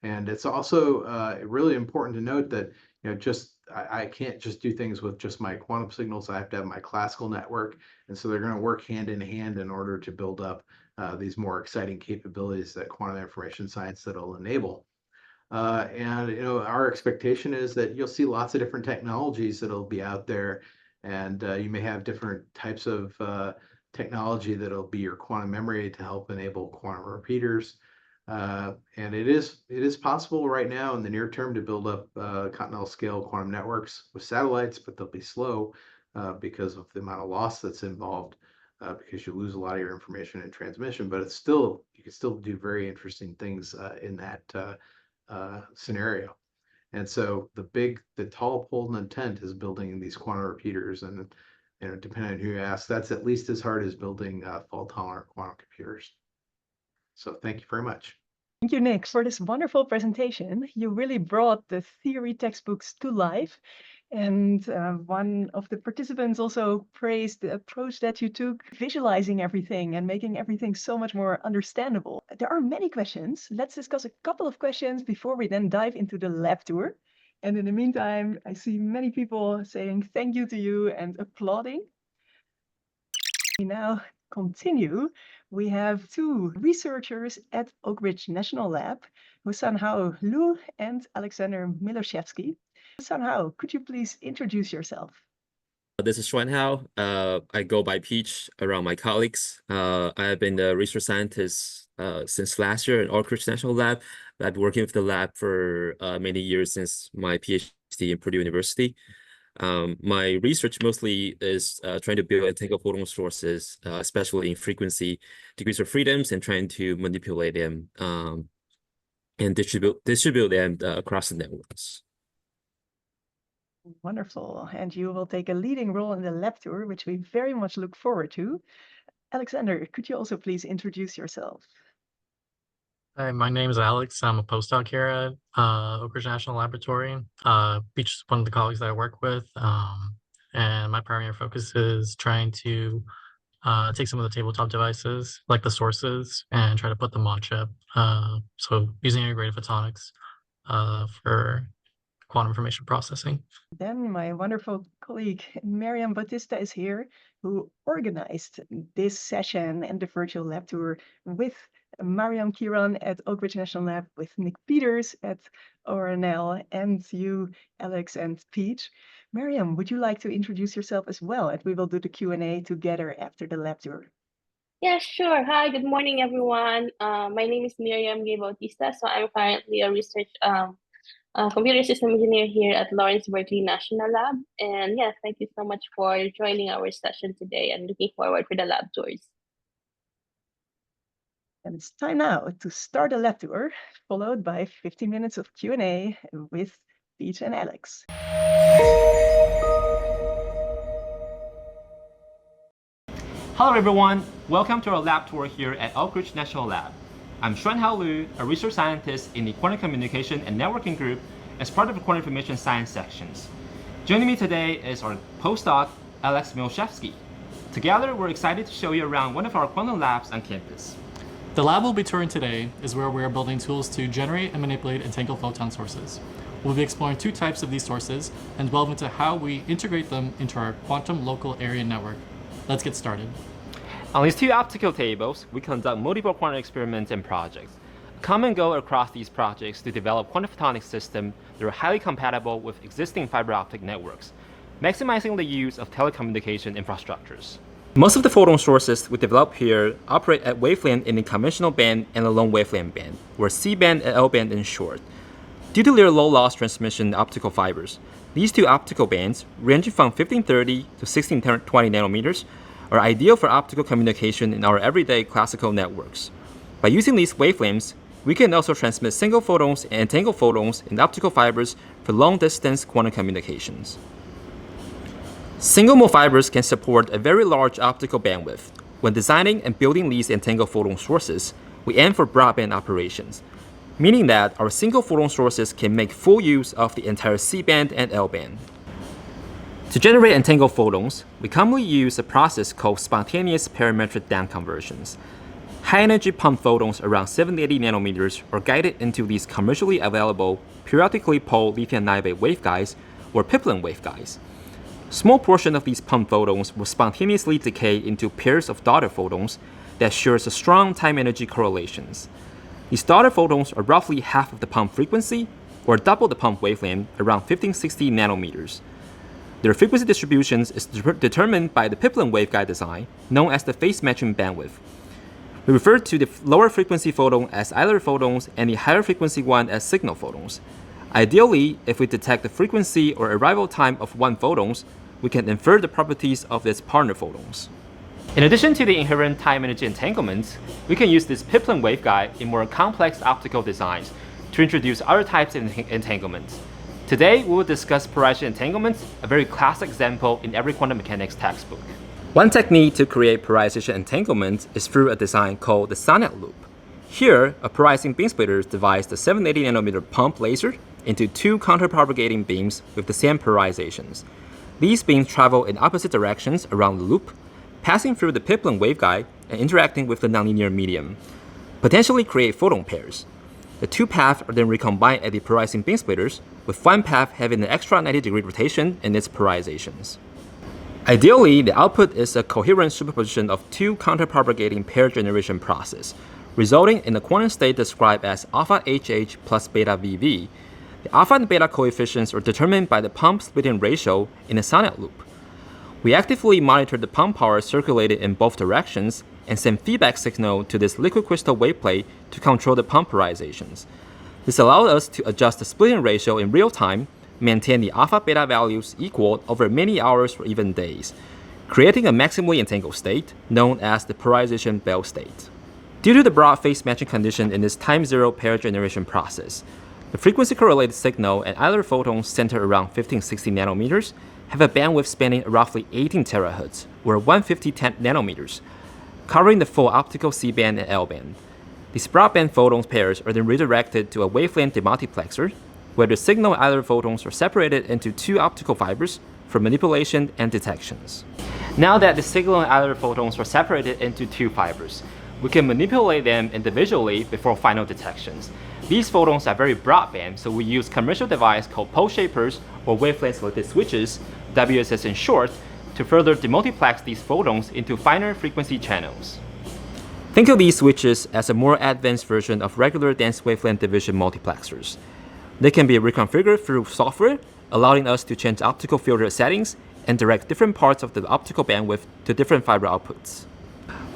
And it's also really important to note that I can't just do things with just my quantum signals. I have to have my classical network, and so they're going to work hand in hand in order to build up these more exciting capabilities that quantum information science that'll enable. And our expectation is that you'll see lots of different technologies that'll be out there, and you may have different types of technology that'll be your quantum memory to help enable quantum repeaters. And it is possible right now in the near term to build up continental scale quantum networks with satellites, but they'll be slow because of the amount of loss that's involved, because you lose a lot of your information in transmission. But you can still do very interesting things in that scenario. And so the tall pole in the tent is building these quantum repeaters, and depending on who you ask, that's at least as hard as building fault tolerant quantum computers. So thank you very much. Thank you, Nick, for this wonderful presentation. You really brought the theory textbooks to life. And one of the participants also praised the approach that you took, visualizing everything and making everything so much more understandable. There are many questions. Let's discuss a couple of questions before we then dive into the lab tour. And in the meantime, I see many people saying thank you to you and applauding. We now continue. We have two researchers at Oak Ridge National Lab, Hsuann-Hao Lu and Alexander Miloshevsky. Hsuann-Hao, could you please introduce yourself? This is Hsuann-Hao. I go by Peach around my colleagues. I have been a research scientist since last year in Oak Ridge National Lab. I've been working with the lab for many years since my PhD in Purdue University. My research mostly is trying to build entangled photon sources, especially in frequency degrees of freedoms, and trying to manipulate them and distribute them across the networks. Wonderful. And you will take a leading role in the lab tour, which we very much look forward to. Alexander, could you also please introduce yourself? Hi, my name is Alex. I'm a postdoc here at Oak Ridge National Laboratory. Beach is one of the colleagues that I work with. And my primary focus is trying to take some of the tabletop devices, like the sources, and try to put them on chip. So using integrated photonics for quantum information processing. Then my wonderful colleague Meriam Bautista is here, who organized this session and the virtual lab tour with Mariam Kiran at Oak Ridge National Lab, with Nick Peters at ORNL, and you, Alex and Peach. Meriam, would you like to introduce yourself as well? And we will do the Q&A together after the lab tour. Yeah, sure. Hi, good morning, everyone. My name is Meriam Bautista. So I'm currently a research computer system engineer here at Lawrence Berkeley National Lab. And yeah, thank you so much for joining our session today, and looking forward for the lab tours. And it's time now to start the lab tour, followed by 15 minutes of Q&A with Peach and Alex. Hello everyone, welcome to our lab tour here at Oak Ridge National Lab. I'm Hsuann-Hao Lu, a research scientist in the Quantum Communication and Networking Group as part of the Quantum Information Science sections. Joining me today is our postdoc, Alex Miloshevsky. Together, we're excited to show you around one of our quantum labs on campus. The lab we'll be touring today is where we're building tools to generate and manipulate entangled photon sources. We'll be exploring two types of these sources and delve into how we integrate them into our quantum local area network. Let's get started. On these two optical tables, we conduct multiple quantum experiments and projects. A common goal across these projects is to develop quantum photonic systems that are highly compatible with existing fiber optic networks, maximizing the use of telecommunication infrastructures. Most of the photon sources we develop here operate at wavelength in the conventional band and the long wavelength band, where C-band and L-band in short. Due to their low loss transmission optical fibers, these two optical bands, ranging from 1530 to 1620 nanometers, are ideal for optical communication in our everyday classical networks. By using these wavelengths, we can also transmit single photons and entangled photons in optical fibers for long-distance quantum communications. Single-mode fibers can support a very large optical bandwidth. When designing and building these entangled photon sources, we aim for broadband operations, meaning that our single photon sources can make full use of the entire C-band and L-band. To generate entangled photons, we commonly use a process called spontaneous parametric down conversions. High-energy pump photons around 780 nanometers are guided into these commercially available, periodically poled lithium niobate waveguides, or Piplin waveguides. Small portion of these pump photons will spontaneously decay into pairs of daughter photons that shares a strong time-energy correlations. These daughter photons are roughly half of the pump frequency, or double the pump wavelength, around 1560 nanometers. Their frequency distributions is determined by the Piplin waveguide design, known as the phase matching bandwidth. We refer to the lower frequency photon as Euler photons and the higher frequency one as signal photons. Ideally, if we detect the frequency or arrival time of one photons, we can infer the properties of its partner photons. In addition to the inherent time-energy entanglements, we can use this Piplin waveguide in more complex optical designs to introduce other types of entanglements. Today, we will discuss polarization entanglements, a very classic example in every quantum mechanics textbook. One technique to create polarization entanglement is through a design called the sonnet loop. Here, a polarizing beam splitter divides the 780 nanometer pump laser into two counterpropagating beams with the same polarizations. These beams travel in opposite directions around the loop, passing through the Piplin waveguide and interacting with the nonlinear medium, potentially create photon pairs. The two paths are then recombined at the polarizing beam splitters, with one path having an extra 90-degree rotation in its polarizations. Ideally, the output is a coherent superposition of two counterpropagating pair generation process, resulting in a quantum state described as alpha HH plus beta VV. The alpha and beta coefficients are determined by the pump splitting ratio in a Sonnet loop. We actively monitor the pump power circulated in both directions and send feedback signal to this liquid crystal wave plate to control the pump polarizations. This allows us to adjust the splitting ratio in real time, maintain the alpha-beta values equal over many hours or even days, creating a maximally entangled state known as the polarization bell state. Due to the broad phase matching condition in this time-zero pair generation process, the frequency-correlated signal and either photons centered around 1560 nanometers have a bandwidth spanning roughly 18 terahertz, or 150 nanometers, covering the full optical C-band and L-band. These broadband photon pairs are then redirected to a wavelength demultiplexer, where the signal and either photons are separated into two optical fibers for manipulation and detections. Now that the signal and either photons are separated into two fibers, we can manipulate them individually before final detections. These photons are very broadband, so we use commercial device called pole shapers or wavelength selected switches, WSS in short, to further demultiplex these photons into finer frequency channels. Think of these switches as a more advanced version of regular dense wavelength division multiplexers. They can be reconfigured through software, allowing us to change optical filter settings and direct different parts of the optical bandwidth to different fiber outputs.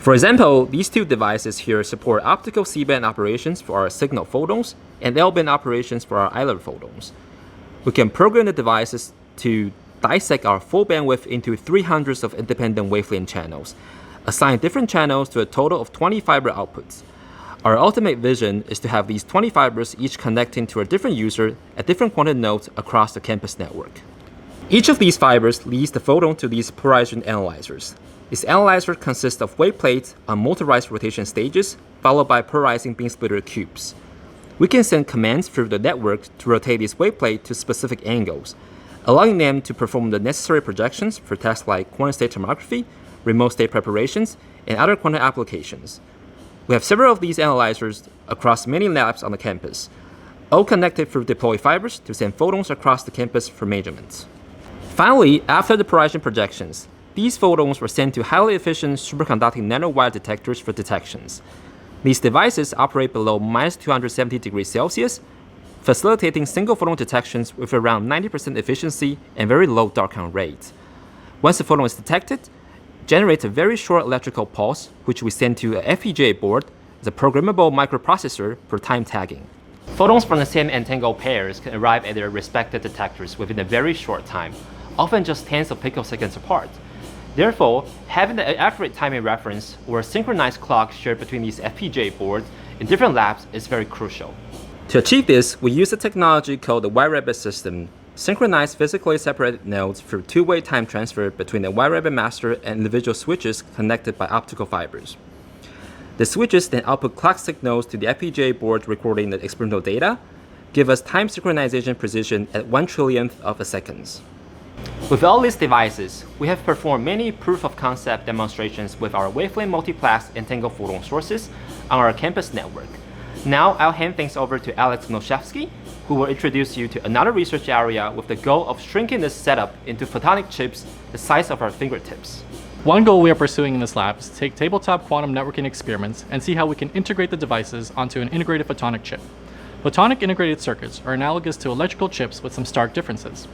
For example, these two devices here support optical C-band operations for our signal photons and L-band operations for our Euler photons. We can program the devices to dissect our full bandwidth into 300s of independent wavelength channels, assign different channels to a total of 20 fiber outputs. Our ultimate vision is to have these 20 fibers each connecting to a different user at different quantum nodes across the campus network. Each of these fibers leads the photon to these polarization analyzers. This analyzer consists of wave plates on motorized rotation stages, followed by polarizing beam splitter cubes. We can send commands through the network to rotate this wave plate to specific angles, allowing them to perform the necessary projections for tasks like quantum state tomography, remote state preparations, and other quantum applications. We have several of these analyzers across many labs on the campus, all connected through deployed fibers to send photons across the campus for measurements. Finally, after the polarization projections, these photons were sent to highly efficient superconducting nanowire detectors for detections. These devices operate below -270 degrees Celsius, facilitating single photon detections with around 90% efficiency and very low dark-count rate. Once the photon is detected, it generates a very short electrical pulse, which we send to a FPGA board as a programmable microprocessor for time tagging. Photons from the same entangled pairs can arrive at their respective detectors within a very short time, often just tens of picoseconds apart. Therefore, having an accurate timing reference or a synchronized clock shared between these FPGA boards in different labs is very crucial. To achieve this, we use a technology called the White Rabbit system, synchronized physically separated nodes through two-way time transfer between the White Rabbit master and individual switches connected by optical fibers. The switches then output clock signals to the FPGA board recording the experimental data, give us time synchronization precision at 1/1,000,000th of a second. With all these devices, we have performed many proof-of-concept demonstrations with our wavelength multiplex entangled photon sources on our campus network. Now I'll hand things over to Alex Miloshevsky, who will introduce you to another research area with the goal of shrinking this setup into photonic chips the size of our fingertips. One goal we are pursuing in this lab is to take tabletop quantum networking experiments and see how we can integrate the devices onto an integrated photonic chip. Photonic integrated circuits are analogous to electrical chips with some stark differences.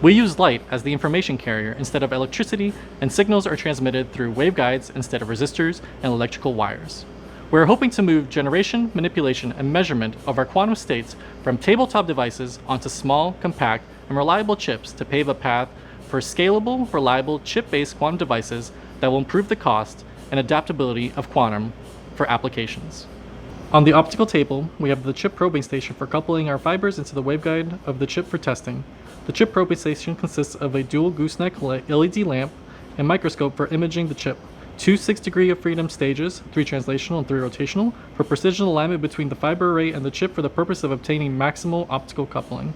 We use light as the information carrier instead of electricity, and signals are transmitted through waveguides instead of resistors and electrical wires. We're hoping to move generation, manipulation, and measurement of our quantum states from tabletop devices onto small, compact, and reliable chips to pave a path for scalable, reliable, chip-based quantum devices that will improve the cost and adaptability of quantum for applications. On the optical table, we have the chip probing station for coupling our fibers into the waveguide of the chip for testing. The chip probing station consists of a dual gooseneck LED lamp and microscope for imaging the chip, 2 6-degree of freedom stages, 3 translational and 3 rotational, for precision alignment between the fiber array and the chip for the purpose of obtaining maximal optical coupling,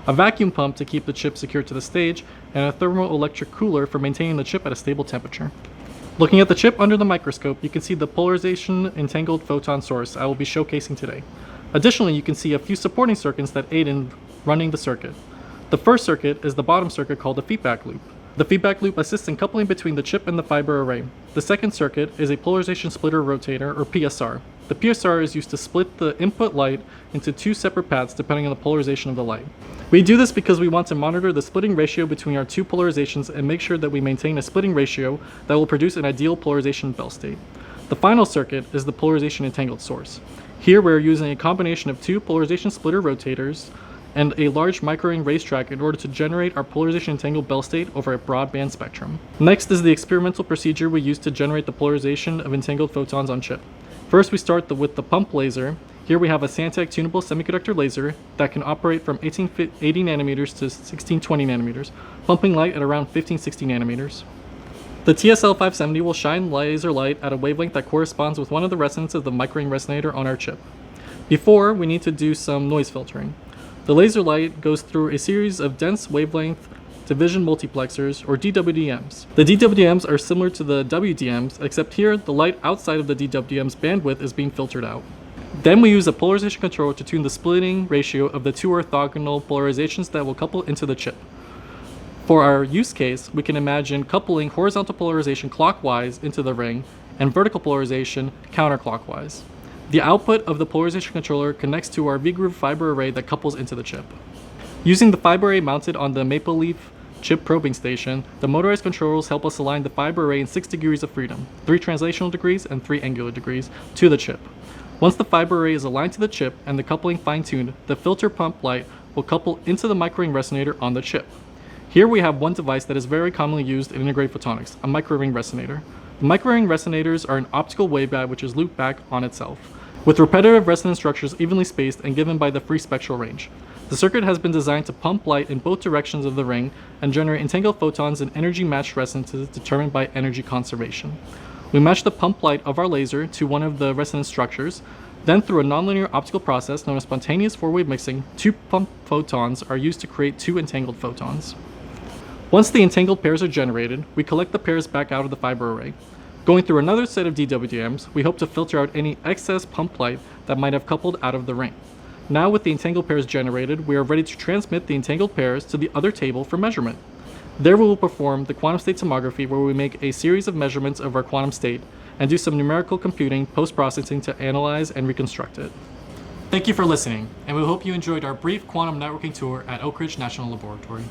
a vacuum pump to keep the chip secured to the stage, and a thermoelectric cooler for maintaining the chip at a stable temperature. Looking at the chip under the microscope, you can see the polarization entangled photon source I will be showcasing today. Additionally, you can see a few supporting circuits that aid in running the circuit. The first circuit is the bottom circuit called the feedback loop. The feedback loop assists in coupling between the chip and the fiber array. The second circuit is a polarization splitter rotator, or PSR. The PSR is used to split the input light into 2 separate paths depending on the polarization of the light. We do this because we want to monitor the splitting ratio between our 2 polarizations and make sure that we maintain a splitting ratio that will produce an ideal polarization bell state. The final circuit is the polarization entangled source. Here we're using a combination of 2 polarization splitter rotators and a large microring racetrack in order to generate our polarization entangled bell state over a broadband spectrum. Next is the experimental procedure we use to generate the polarization of entangled photons on chip. First we start with the pump laser. Here we have a Santec tunable semiconductor laser that can operate from 1880 nanometers to 1620 nanometers, pumping light at around 1560 nanometers. The TSL570 will shine laser light at a wavelength that corresponds with one of the resonances of the microring resonator on our chip. Before, we need to do some noise filtering. The laser light goes through a series of dense wavelength division multiplexers, or DWDMs. The DWDMs are similar to the WDMs, except here the light outside of the DWDM's bandwidth is being filtered out. Then we use a polarization controller to tune the splitting ratio of the 2 orthogonal polarizations that will couple into the chip. For our use case, we can imagine coupling horizontal polarization clockwise into the ring and vertical polarization counterclockwise. The output of the polarization controller connects to our V-groove fiber array that couples into the chip. Using the fiber array mounted on the Maple Leaf chip probing station, the motorized controllers help us align the fiber array in 6 degrees of freedom, 3 translational degrees and 3 angular degrees, to the chip. Once the fiber array is aligned to the chip and the coupling fine-tuned, the filter pump light will couple into the microring resonator on the chip. Here we have one device that is very commonly used in integrated photonics, a microring resonator. The microring resonators are an optical waveguide which is looped back on itself, with repetitive resonance structures evenly spaced and given by the free spectral range. The circuit has been designed to pump light in both directions of the ring and generate entangled photons in energy-matched resonances determined by energy conservation. We match the pump light of our laser to one of the resonance structures. Then through a nonlinear optical process known as spontaneous 4-wave mixing, 2 pump photons are used to create 2 entangled photons. Once the entangled pairs are generated, we collect the pairs back out of the fiber array. Going through another set of DWDMs, we hope to filter out any excess pump light that might have coupled out of the ring. Now with the entangled pairs generated, we are ready to transmit the entangled pairs to the other table for measurement. There we will perform the quantum state tomography, where we make a series of measurements of our quantum state and do some numerical computing post-processing to analyze and reconstruct it. Thank you for listening, and we hope you enjoyed our brief quantum networking tour at Oak Ridge National Laboratory.